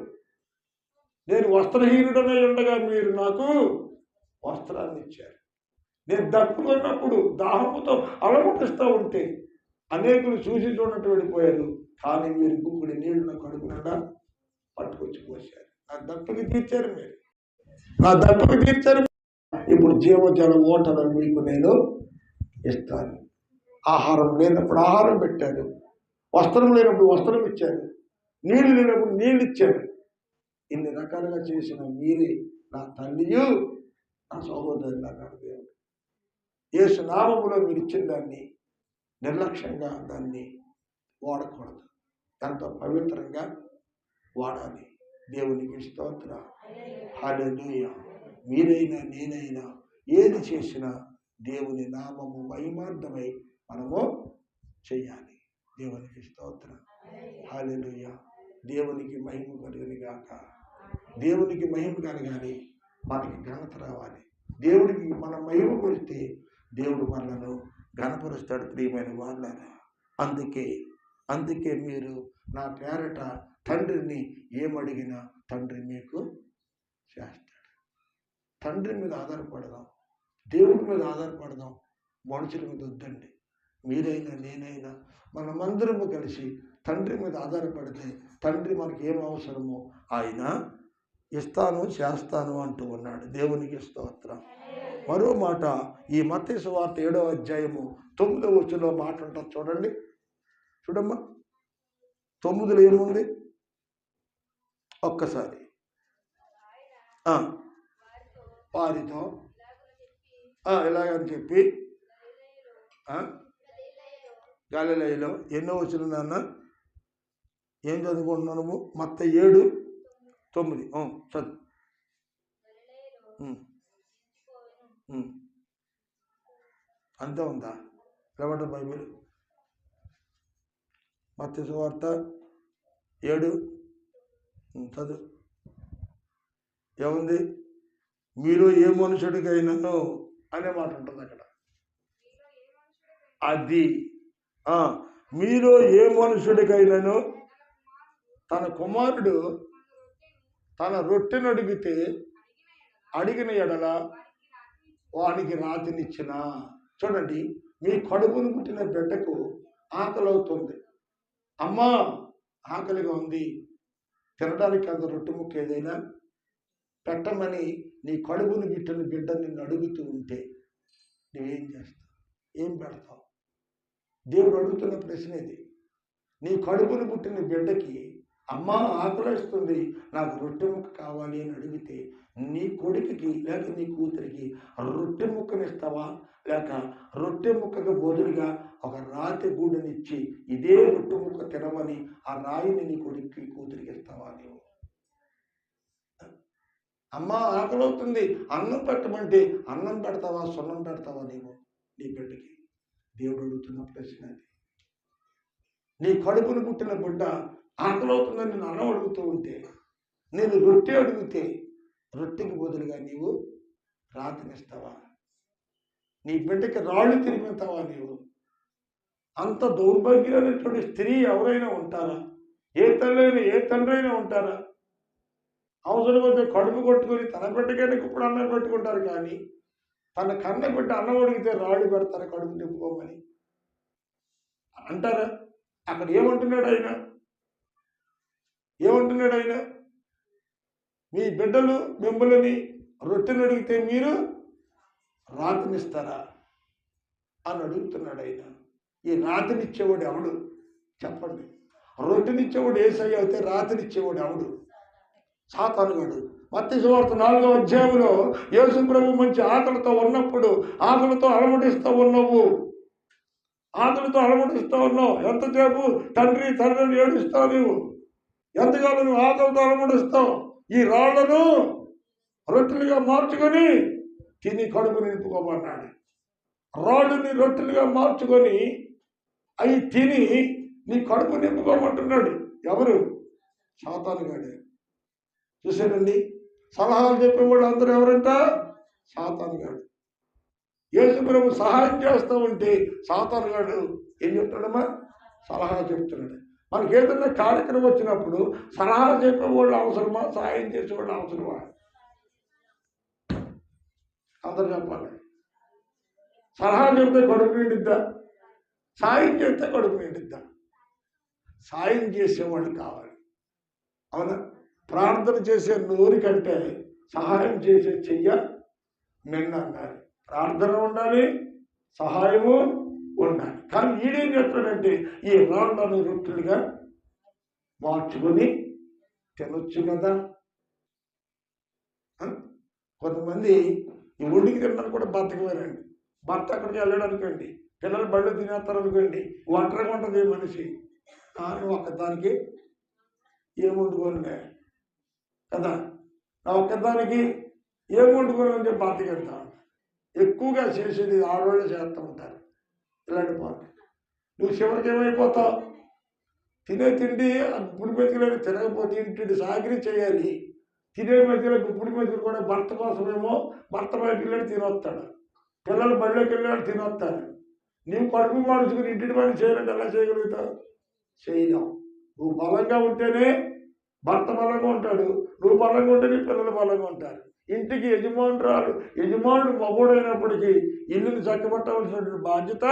నేను వస్త్రహీనుడనై ఉండగా మీరు నాకు వస్త్రాన్ని ఇచ్చారు. నేను దప్పుకున్నప్పుడు దాహముతో అలమటిస్తూ ఉంటే అనేకులు చూసి చూడటం వెళ్ళిపోయారు. కానీ మీరు గుక్కుడి నీళ్లను కడుగునడా పట్టుకొచ్చి పోసారు. నా దప్పుకి తీర్చారు. మీరు నా దప్పుకి తీర్చారు. ఇప్పుడు జీవజల ఓటలను మీకు నేను ఇస్తాను. ఆహారం లేనప్పుడు ఆహారం పెట్టారు, వస్త్రం లేనప్పుడు వస్త్రం ఇచ్చారు, నీళ్ళు లేనప్పుడు నీళ్ళు ఇచ్చారు. ఇన్ని రకాలుగా చేసిన మీరే నా తల్లియు నా సహోదరులు అన్నాడు దేవుడు. యేసు నామములో మీరు ఇచ్చిన దాన్ని నిర్లక్ష్యంగా దాన్ని వాడకూడదు. ఎంతో పవిత్రంగా వాడాలి. దేవునికి స్తోత్రం. హల్లెలూయా. మీరైనా నేనైనా ఏది చేసినా దేవుని నామము మహిమార్థమై మనము చేయాలి. దేవునికి స్తోత్రం. హల్లెలూయా. దేవునికి మహిమ కలుగును గాక. దేవునికి మహిమ కలగాలి, మనకి ఘనత రావాలి. దేవుడికి మనం మహిమ కొలిస్తే దేవుడు మనలను ఘనపరుస్తాడు. ప్రియమైన వాళ్ళారా, అందుకే మీరు నా పేరట తండ్రిని ఏమడిగినా తండ్రి మీకు చేస్తాడు. తండ్రి మీద ఆధారపడదాం, దేవుడి మీద ఆధారపడదాం, మనుషుల మీద వద్దండి. మీరైనా నేనైనా మనమందరము కలిసి తండ్రి మీద ఆధారపడితే తండ్రి మనకి ఏం అవసరమో ఆయన ఇస్తాను చేస్తాను అంటూ ఉన్నాడు. దేవునికి స్తోత్రం. మరో మాట, ఈ మత్తయి సువార్త 7వ అధ్యాయము 9వ వచనంలో మాట ఉంటుంది. చూడమ్మా. 9లో ఏముంది ఒక్కసారి? వారితో ఇలాగని చెప్పి గలిలయలో ఎన్నో వచ్చిన నాన్న ఏం చదువుకుంటున్నాము? మత్తయి 7:9 చదువు. అంతే ఉందా? లేవంటే బైబిల్ మత్తయి సువార్త 7 చదువు. ఏముంది? మీరు ఏ మనుషుడికైనాను అనే మాట ఉంటుంది అక్కడ. అది మీరు ఏ మనుషుడికైనాను తన కుమారుడు తన రొట్టెను అడిగిన ఎడల వానికి రాతినిచ్చిన. చూడండి, మీ కడుపును పుట్టిన బిడ్డకు ఆకలి అవుతుంది. అమ్మా ఆకలిగా ఉంది, తినడానికి అంత రొట్టె ముక్క ఏదైనా పెట్టమని నీ కడుపును పుట్టిన బిడ్డ నిన్ను అడుగుతూ ఉంటే నువ్వేం చేస్తావు? ఏం పెడతావు? దేవుడు అడుగుతున్న ప్రశ్న ఇది. నీ కడుపును పుట్టిన బిడ్డకి అమ్మ ఆకలిస్తుంది, నాకు రొట్టె ముక్క కావాలి అని అడిగితే నీ కొడుకుకి లేక నీ కూతురికి రొట్టె ముక్కనిస్తావా? లేక రొట్టె ముక్కకు బదులుగా ఒక రాతి గూడనిచ్చి ఇదే రొట్టె ముక్క తినమని ఆ రాయిని నీ కొడుక్కి కూతురికి ఇస్తావా? నీవు అమ్మ ఆకలవుతుంది అన్నం పెట్టమంటే అన్నం పెడతావా, సున్నం పెడతావా నీవు నీ బిడ్డకి? దేవుడు అడుగుతున్న ప్రశ్న అది. నీ కడుపును పుట్టిన బిడ్డ ఆకలవుతుందని నేను అన్నం అడుగుతూ ఉంటే, నేను రొట్టె అడిగితే రొట్టెకి బదులుగా నీవు రాతినిస్తావా? నీ బిడ్డకి రాళ్ళు తిరిగిస్తావా నీవు? అంత దౌర్భాగ్యమైనటువంటి స్త్రీ ఎవరైనా ఉంటారా? ఏ తల్లి ఏ తండ్రి అయినా ఉంటారా? అవసరమైతే కడుపు కొట్టుకొని తన బిడ్డకైనా ఇప్పుడు అన్నం పెట్టుకుంటారు, కానీ తన కన్న బిడ్డ అన్నం అడిగితే రాళ్ళు పెడతారు కడుపు నింపుకోమని అంటారా? అక్కడ ఏమంటున్నాడు ఆయన? మీ బిడ్డలు మిమ్మల్ని రొట్టెను అడిగితే మీరు రాతినిస్తారా అని అడుగుతున్నాడు ఆయన. ఈ రాతినిచ్చేవాడు ఎవడు చెప్పండి? రొట్టెనిచ్చేవాడు యేసయ్య అయితే రాతినిచ్చేవాడు ఎవడు? సాతానుగాడు. మత్తయి సువార్త 4వ అధ్యాయంలో యేసు ప్రభు మంచి ఆకలితో ఉన్నప్పుడు ఆకలితో అలమటిస్తూ ఉన్నావు. ఎంతసేపు తండ్రి తండ్రిని ఏడుస్తావు నీవు? ఎంతకాలం నువ్వు ఆకలితో అలమటిస్తావు? ఈ రాళ్లను రొట్టెలుగా మార్చుకొని తిని కడుపు నింపుకోమన్నాడు. రాళ్ళని రొట్టెలుగా మార్చుకొని అవి తిని నీ కడుపు నింపుకోమంటున్నాడు. ఎవరు? సాతానుగాడే. చూసారండి, సలహాలు చెప్పేవాళ్ళు అందరూ ఎవరంట? సాతానుగాడు. యేసు ప్రభు సహాయం చేస్తూ ఉంటే సాతానుగాడు ఏం చెప్తాడమ్మా? సలహా చెప్తున్నాడు. మనకి ఏదైనా కార్యక్రమం వచ్చినప్పుడు సలహా చెప్పేవాళ్ళు అవసరమా, సహాయం చేసేవాళ్ళు అవసరమా? అందరూ చెప్పాలి. సలహా చెప్తే కడుపు నిండిద్దా? సాయం చేస్తే కడుపు నిండిద్దా? సాయం చేసేవాళ్ళు కావాలి, అవునా? ప్రార్థన చేసే నోరు కంటే సహాయం చేసే చెయ్య నిన్న అన్నారు. ప్రార్థన ఉండాలి, సహాయము ఉండాలి. కానీ ఈడేం చెప్తాడంటే ఈ రాళ్ళను రొట్టెలుగా మార్చుకొని తినొచ్చు కదా. కొంతమంది ఈ ఒడికి తినడానికి కూడా బతకమేనండి. భర్త అక్కడికి వెళ్ళాడు అనుకోండి, పిల్లలు బళ్ళు తినేస్తారు అనుకోండి, ఒంటరిగా ఉంటుంది మనిషి. ఒక్కదానికి ఏం వండుకోలే కదా, నా ఒక్కదానికి ఏం వండుకోని చెప్పి బతకెళ్తా. ఎక్కువగా చేసేది ఆడవాళ్ళు చేస్తూ ఉంటారు ఇలాంటి పనులు. నువ్వు చివరికి ఏమైపోతావు? తినే తిండి గుప్పుడు మెతుకులని తినకపోతే ఇంటి సాగిరి చేయాలి. తినే మధ్యలో గుప్పుడు మెతుకులు కూడా భర్త కోసమేమో భర్త బయటికి వెళ్ళి తినొస్తాడు, పిల్లలు బళ్ళకి వెళ్ళాడు తినొస్తారు. నువ్వు కడుపు మార్చుకుని ఇంటి పని చేయాలంటే ఎలా చేయగలుగుతావు? చేయలేవు. నువ్వు బలంగా ఉంటేనే భర్త బలంగా ఉంటాడు, నువ్వు బలంగా ఉంటేనే పిల్లలు బలంగా ఉంటారు. ఇంటికి యజమానుడు మగోడైనప్పటికీ ఇల్లుని చక్కబట్టవలసినటువంటి బాధ్యత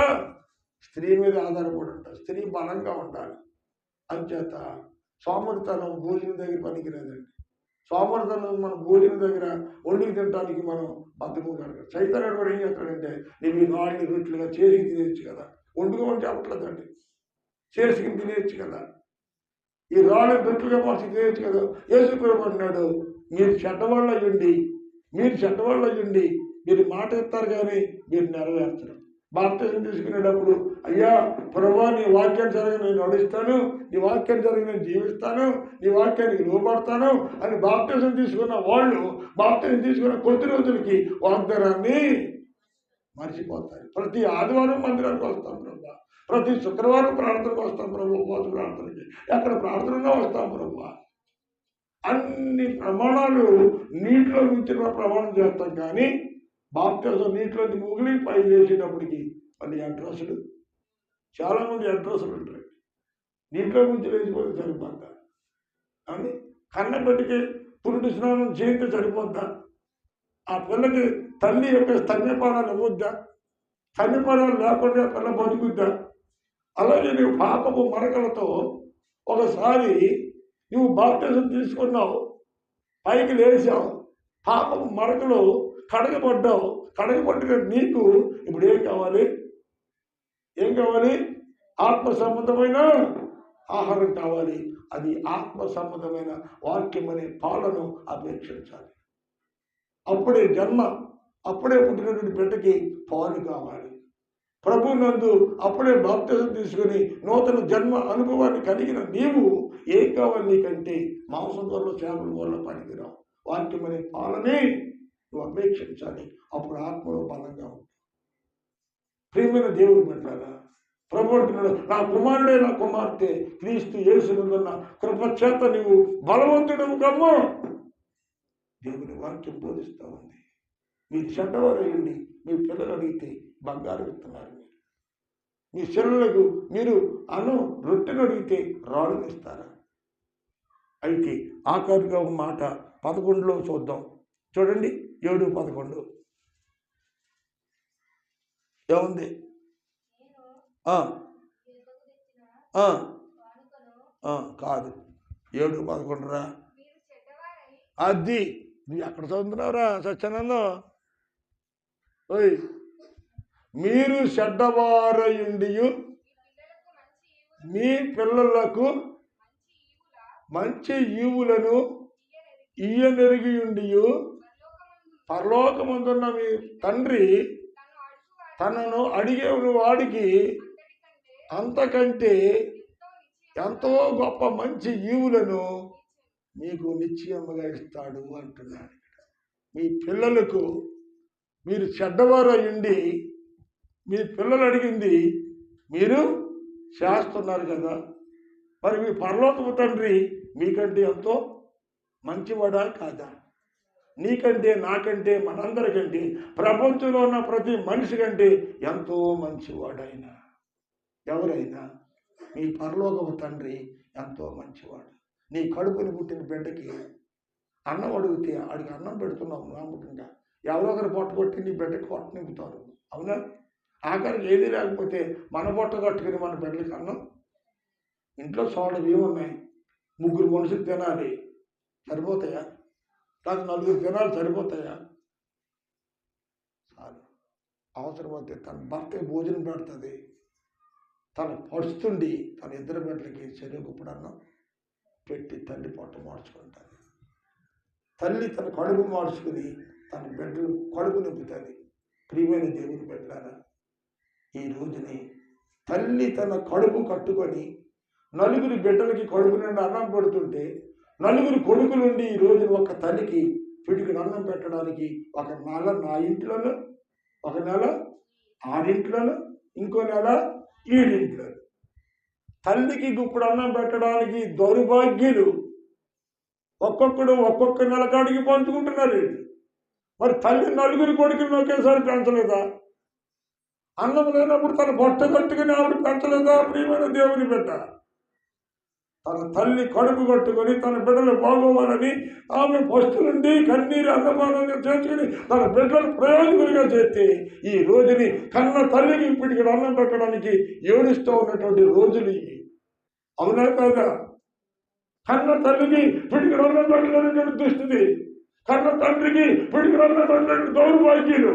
స్త్రీ మీద ఆధారపడి ఉంటారు. స్త్రీ బలంగా ఉండాలి. అంచేత సోమరితనం భోజనం దగ్గర పనికిరాదండి. సోమరితనం మన భోజనం దగ్గర వండికి తినడానికి మనం బద్దకం కనుక చైతన్యుడు కూడా ఏం చేస్తాడంటే నేను ఈ రాళ్ళని రొట్టెలుగా చేసి తినేయచ్చు కదా. వండుకోమని చెప్పట్లేదండి, చేసుకుని తినేయచ్చు కదా. ఈ రాళ్ళు దొట్టుగా మార్చి చేయొచ్చు కదా. యేసుప్రభు అన్నాడు, మీరు చెడ్డవాళ్ళు అయ్యండి, మీరు మాట ఇస్తారు కానీ మీరు నెరవేర్చరు. బాప్తిజం తీసుకునేటప్పుడు, అయ్యా ప్రభువా నీ వాక్యానుసారంగా నేను నడుస్తాను, నీ వాక్యానుసారంగా నేను జీవిస్తాను, నీ వాక్యానికి లోబడతాను అని బాప్తిజం తీసుకున్న వాళ్ళు బాప్తిజం తీసుకున్న కొద్ది రోజులకి వాగ్దానాన్ని మర్చిపోతారు. ప్రతి ఆదివారం మందిరానికి వస్తాం ప్రభు, ప్రతి శుక్రవారం ప్రార్థనకు వస్తాం ప్రభు, ఉపవాస ప్రార్థనకి ఎక్కడ ప్రార్థనగా వస్తాం ప్రభు. అన్ని ప్రమాణాలు నీటిలో ఉంచిన ప్రమాణం చేస్తాం కానీ బాప్తిజం నీటిలోని ముగిలి పై వేసేటప్పటికి మళ్ళీ అడ్రస్లు, చాలామంది అడ్రస్లు ఉంటాయి. నీటిలో నుంచి లేచిపోతే సరిపోద్దా అని కన్నబెట్టికి పురుడు స్నానం చేయితే సరిపోద్దా? ఆ పిల్లకి తల్లి యొక్క స్తన్యపానాలు ఇవ్వద్దా? స్తన్యపానాలు లేకుండా పిల్ల బతుకుద్దా? అలాగే నువ్వు పాపపు మరకలతో ఒకసారి నువ్వు బాప్తిజం తీసుకున్నావు, పైకి లేచావు, పాపపు మరకలు కడగబడ్డావు. కడగబట్టిన నీకు ఇప్పుడు ఏం కావాలి? ఆత్మ సంబంధమైన ఆహారం కావాలి. అది ఆత్మ సంబంధమైన వాక్యం అనే పాలను అపేక్షించాలి. అప్పుడే జన్మ, అప్పుడే పుట్టినటువంటి బిడ్డకి పాలు కావాలి. ప్రభు నందు అప్పుడే బాప్తిజం తీసుకుని నూతన జన్మ అనుభవాన్ని కలిగిన నీవు ఏం కావాలి? నీకంటే మాంసం వల్ల చేపల వల్ల పనికిరావు. వాక్యం అనే పాలనే నువ్వు అపేక్షించాలి. అప్పుడు ఆత్మలో బలంగా ఉంటుంది. ప్రియమైన దేవుడు బిడ్డలారా, ప్రభు అంటున్నాడు, నా కుమారుడే నా కుమార్తె క్రీస్తు యేసునందున్న కృపచేత నీవు బలవంతుడవు కమ్మా. దేవుని వాక్యం బోధిస్తూ ఉంది. మీరు చెడ్డవారయ్యండి, మీ పిల్లలు అడిగితే బంగారు ఇస్తున్నారు. మీ చెల్లెలకు మీరు అన్నం రొట్టెను అడిగితే రాళ్ళని ఇస్తారా? అయితే ఆఖరిగా ఒక మాట 11లో చూద్దాం. చూడండి 7:11 ఏముంది? కాదు, 7:11 రా. అది నువ్వు ఎక్కడ చదువుతున్నావురా సత్యానందం? ఓయ్, మీరు చెడ్డవారయుండి మీ పిల్లలకు మంచి ఈవులను ఇయ్యనెరిగియుండి పరలోకమందున్న మీ తండ్రి తనను అడిగే వాడికి అంతకంటే ఎంతో గొప్ప మంచి ఈవులను మీకు నిశ్చయముగా ఇస్తాడు అంటున్నాడు. మీ పిల్లలకు మీరు చెడ్డవారయ్యుండి మీ పిల్లలు అడిగింది మీరు చేస్తున్నారు కదా, మరి మీ పరలోకపు తండ్రి మీకంటే ఎంతో మంచివాడా కాదా? నీకంటే, నాకంటే, మనందరికంటే, ప్రపంచంలో ఉన్న ప్రతి మనిషి కంటే ఎంతో మంచివాడైనా ఎవరైనా మీ పరలోకపు తండ్రి ఎంతో మంచివాడు. నీ కడుపుని పుట్టిన బిడ్డకి అన్నం అడిగితే ఆడికి అన్నం పెడుతున్నావు నమ్మకంగా. ఎవరో ఒకరు పొట్ట కొట్టి నీ బిడ్డకి పొట్ట నింపుతారు, అవునా? ఆఖరికి ఏది లేకపోతే మన పొట్ట కట్టుకుని మన బిడ్డలకి అన్నం. ఇంట్లో సోడలు ఏమున్నాయి? 3 మనుషులు తినాలి, సరిపోతాయా? కాదు 4 తినాలి, సరిపోతాయా? చాలు. అవసరమైతే తన భర్త భోజనం పెడుతుంది, తను పడుస్తుండి తన 2 బిడ్డలకి చెరుకుప్పుడన్నం పెట్టి తల్లి పొట్ట మార్చుకుంటుంది. తల్లి తన కడుపు మార్చుకుని తన బిడ్డలు కడుపు నింపుతుంది. ప్రియమైన దేవుని బిడ్డలారా, ఈ రోజుని తల్లి తన కడుపు కట్టుకొని 4 బిడ్డలకి కడుపు నుండి అన్నం పెడుతుంటే 4 కొడుకులుండి ఈ రోజు ఒక తల్లికి పిడికి అన్నం పెట్టడానికి ఒక నెల నా ఇంట్లోనూ, ఒక నెల ఆడింట్లోనూ, ఇంకో నెల ఈడింట్లో. తల్లికి ఇప్పుడు అన్నం పెట్టడానికి దౌర్భాగ్యులు ఒక్కొక్కడు ఒక్కొక్క నెల కాడికి పంచుకుంటున్నారు. మరి తల్లి 4 కొడుకులను ఒకేసారి పెంచలేదా? అన్నం లేనప్పుడు తన పొట్ట కట్టుకుని ఆవిడ పెంచలేదా? ప్రియమైన దేవుని బిడ్డ, తన తల్లి కడుపు కట్టుకొని తన బిడ్డలు బాగోవాలని ఆమె ఫస్ట్ నుండి కన్నీరు అన్నపానంగా చేసుకుని తన బిడ్డలు ప్రయోజకులుగా చేస్తే ఈ రోజుని కన్న తల్లికి ఇప్పటికి అన్నం పెట్టడానికి ఏడుస్తూ ఉన్నటువంటి రోజులు ఇవి, అవునా కాదా? కన్న తల్లికి పిడికి అన్నం పెట్టలేనటువంటి దుస్థితి, కన్న తండ్రికి పిడికి అన్నం పెట్టినటువంటి దౌర్భాగ్యులు.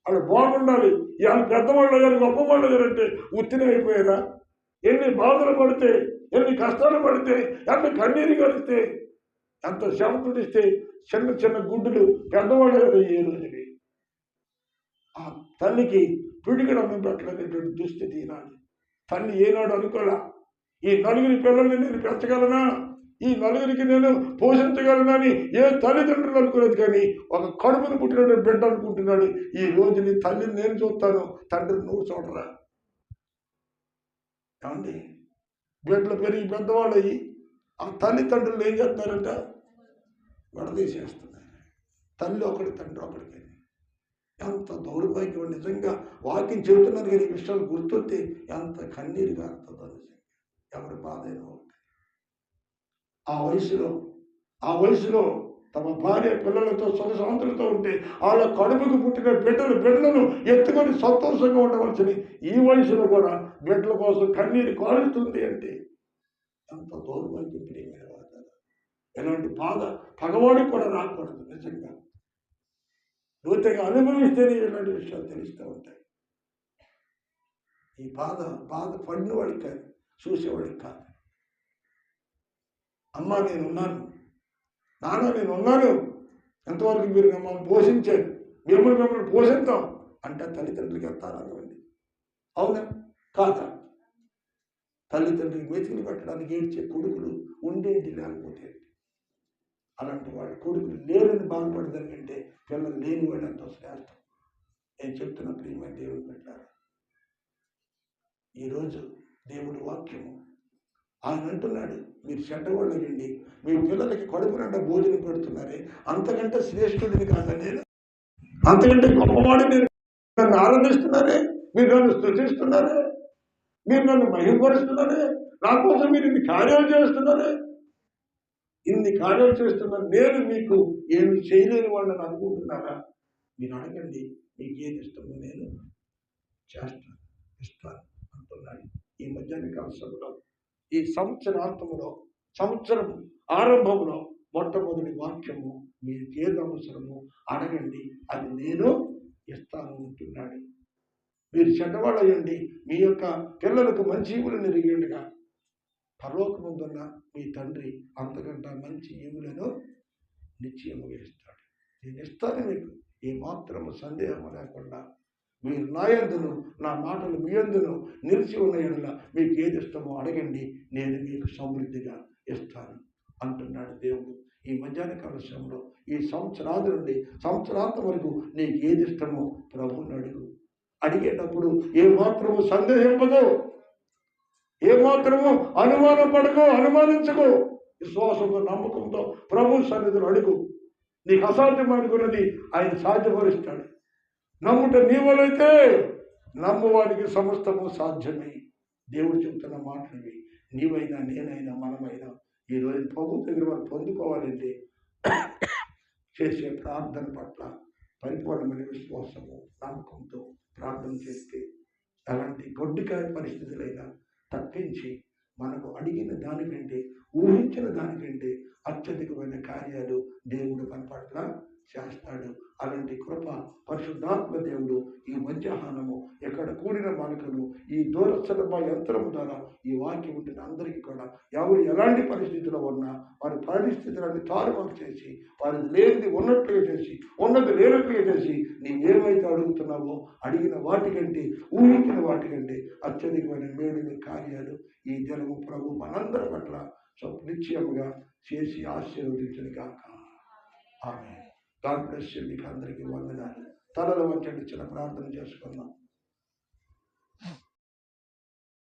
వాళ్ళు బాగుండాలి, ఇవాళ పెద్దవాళ్ళు అయ్యారు, గొప్ప వాళ్ళు అయ్యారంటే ఉత్తినే అయిపోయారా? ఎన్ని బాధలు పడితే ఎన్ని కష్టాలు పడితే, ఎంత కన్నీరు కలిస్తే, ఎంత శ్రమతుడిస్తే చిన్న చిన్న గుడ్డులు పెద్దవాళ్ళు కదా ఏ రోజుకి. ఆ తల్లికి పిడికిడ అన్నం పెట్టలేనటువంటి దుస్థితి ఈనాడు. తల్లి ఏనాడు అనుకోలే, ఈ నలుగురి పిల్లల్ని నేను పెంచగలనా, ఈ నలుగురికి నేను పోషించగలనని ఏ తల్లిదండ్రులు అనుకోలేదు. కానీ ఒక కడుపును పుట్టిన బిడ్డ అనుకుంటున్నాడు. ఈ రోజు నీ తల్లిని నేను చూస్తాను, తండ్రిని నువ్వు చూడరా. ఏమండి, బిడ్డలు పెరిగి పెద్దవాళ్ళు అయ్యి ఆ తల్లిదండ్రులు ఏం చేస్తున్నారంట, విడదీసేస్తున్నారు. తల్లి ఒకటి, తండ్రి ఒకటికి. ఎంత దౌర్భాగ్యం. నిజంగా వాక్యం చెబుతున్నారు కానీ ఈ విషయాలు గుర్తుంటే ఎంత కన్నీరు కారుతుందో. నిజంగా ఎవరి బాధ అయినా ఒకటి. ఆ వయసులో తమ భార్య పిల్లలతో సుఖశాంతులతో ఉంటే వాళ్ళ కడుపుకు పుట్టిన బిడ్డలను ఎత్తుకొని సంతోషంగా ఉండవలసిన ఈ వయసులో కూడా బిడ్డల కోసం కన్నీరు కారుతుంది అంటే ఎంత దౌర్భాగ్యం. ప్రియమైన వారు, ఎలాంటి బాధ పగవాడికి కూడా రాకూడదు. నిజంగా లోతుగా అనుభవిస్తేనే ఇలాంటి విషయాలు తెలుస్తూ ఉంటాయి. ఈ బాధ పడిన వాడికి కాదు, చూసేవాడికి కాదు. అమ్మ నేనున్నాను, నాన్న నేనున్నాను, ఎంతవరకు మీరు మమ్మల్ని పోషించారు, మిమ్మల్ని పోషిస్తాం అంటే తల్లిదండ్రులకి ఎంత ఆనందం అండి. అవునా కాదా? తల్లిదండ్రులకి మెతుకులు పెట్టడానికి ఏడ్చే కొడుకులు ఉండేది లేకపోతే, అలాంటి వాళ్ళు కొడుకులు లేరని బాధపడదానికంటే పిల్లలు లేని వాళ్ళు ఎంతో శ్రేష్టం. నేను చెప్తున్న ప్రియమైన దేవుడు పెట్టారు. ఈరోజు దేవుడి వాక్యము ఆయన అంటున్నాడు, మీరు చెడ్డవాళ్ళు అయ్యండి, మీ పిల్లలకి కడుపు నిండా భోజనం పెడుతున్నారే, అంతకంటే శ్రేష్ఠుడిని కాదా నేను, అంతకంటే గొప్పవాడిని నేను, నన్ను ఆరాధిస్తున్నారే, మీరు నన్ను స్తుతిస్తున్నారే, మీరు నన్ను మహిమపరుస్తున్నారే, నా కోసం మీరు ఇన్ని కార్యాలు చేస్తున్నారే, ఇన్ని కార్యాలు చేస్తున్నారు, నేను మీకు ఏమి చేయలేని వాళ్ళని అనుకుంటున్నారా? మీరు అడగండి, మీకు ఏది ఇష్టమో నేను చేస్తాను, ఇస్తాను అంటున్నాడు. ఈ మధ్యాహ్న కాలంలో, ఈ సంవత్సరాంతంలో, సంవత్సరం ఆరంభంలో మొట్టమొదటి వాక్యము, మీరు ఏది అవసరమో అడగండి, అది నేను ఇస్తాను అంటున్నాడు. మీరు చెడ్డవాళ్ళు అయ్యండి, మీ యొక్క పిల్లలకు మంచి ఈవులను ఎరిగిండగా పరలోకముందున్న మీ తండ్రి అంతకంటే మంచి ఈవులను నిశ్చయముగా ఇస్తాడు. నేను ఇస్తాను మీకు, ఏమాత్రము సందేహం లేకుండా. మీరు నా యందును, నా మాటలు మీ యందును నిలిచి ఉన్న యెడల మీకు ఏది ఇష్టమో అడగండి, నేను మీకు సమృద్ధిగా ఇస్తాను అంటున్నాడు దేవుడు. ఈ మధ్యాహ్న కాల సమయంలో, ఈ సంవత్సరాది నుండి సంవత్సరాంతం వరకు నీకు ఏది ఇష్టమో ప్రభువుని అడుగు. అడిగేటప్పుడు ఏమాత్రము సందేహింపదు, ఏమాత్రము అనుమానం పడకు, అనుమానించకు. విశ్వాసంతో, నమ్మకంతో ప్రభు సన్నిధిలో అడుగు. నీకు అసాధ్యం అనుకున్నది ఆయన సాధ్యపరుస్తాడు. నమ్ముట నీవలైతే నమ్మువానికి సమస్తము సాధ్యమే. దేవుడు చెబుతున్న మాటలు నీవైనా, నేనైనా, మనమైనా ఈరోజు ప్రభు దగ్గర వాళ్ళు పొందుకోవాలంటే చేసే ప్రార్థన పట్ల పరిపూర్ణమైన విశ్వాసము, నమ్మకంతో ప్రార్థన చేస్తే అలాంటి గొడ్డికాయ పరిస్థితులైనా తప్పించి మనకు అడిగిన దానికంటే, ఊహించిన దానికంటే అత్యధికమైన కార్యాలు దేవుడు మన పట్ల చేస్తాడు. అలాంటి కృప పరిశుద్ధాత్మ దేవుడు ఈ మధ్యాహ్నము ఎక్కడ కూడిన మనకును ఈ దూరస్థలమ యంత్రము ద్వారా ఈ వాక్యం ఉంటున్న అందరికీ కూడా ఎవరు ఎలాంటి పరిస్థితిలో ఉన్నా వారి పరిస్థితులను తారుమారు చేసి, వారి లేనిది ఉన్నట్లుగా చేసి, ఉన్నది లేనట్లుగా చేసి, నీవేమైతే అడుగుతున్నావో అడిగిన వాటికంటే, ఊహించిన వాటికంటే అత్యధికమైన మేలుని కార్యాలు ఈ దినము ప్రభు మనందరి పట్ల నిశ్చయముగా చేసి ఆశీర్వదించను గాక. ఆమేన్. God bless you. మీకు అందరికీ వందనాలు. తలలో వంచండి, చిన్న ప్రార్థన చేసుకుందాం.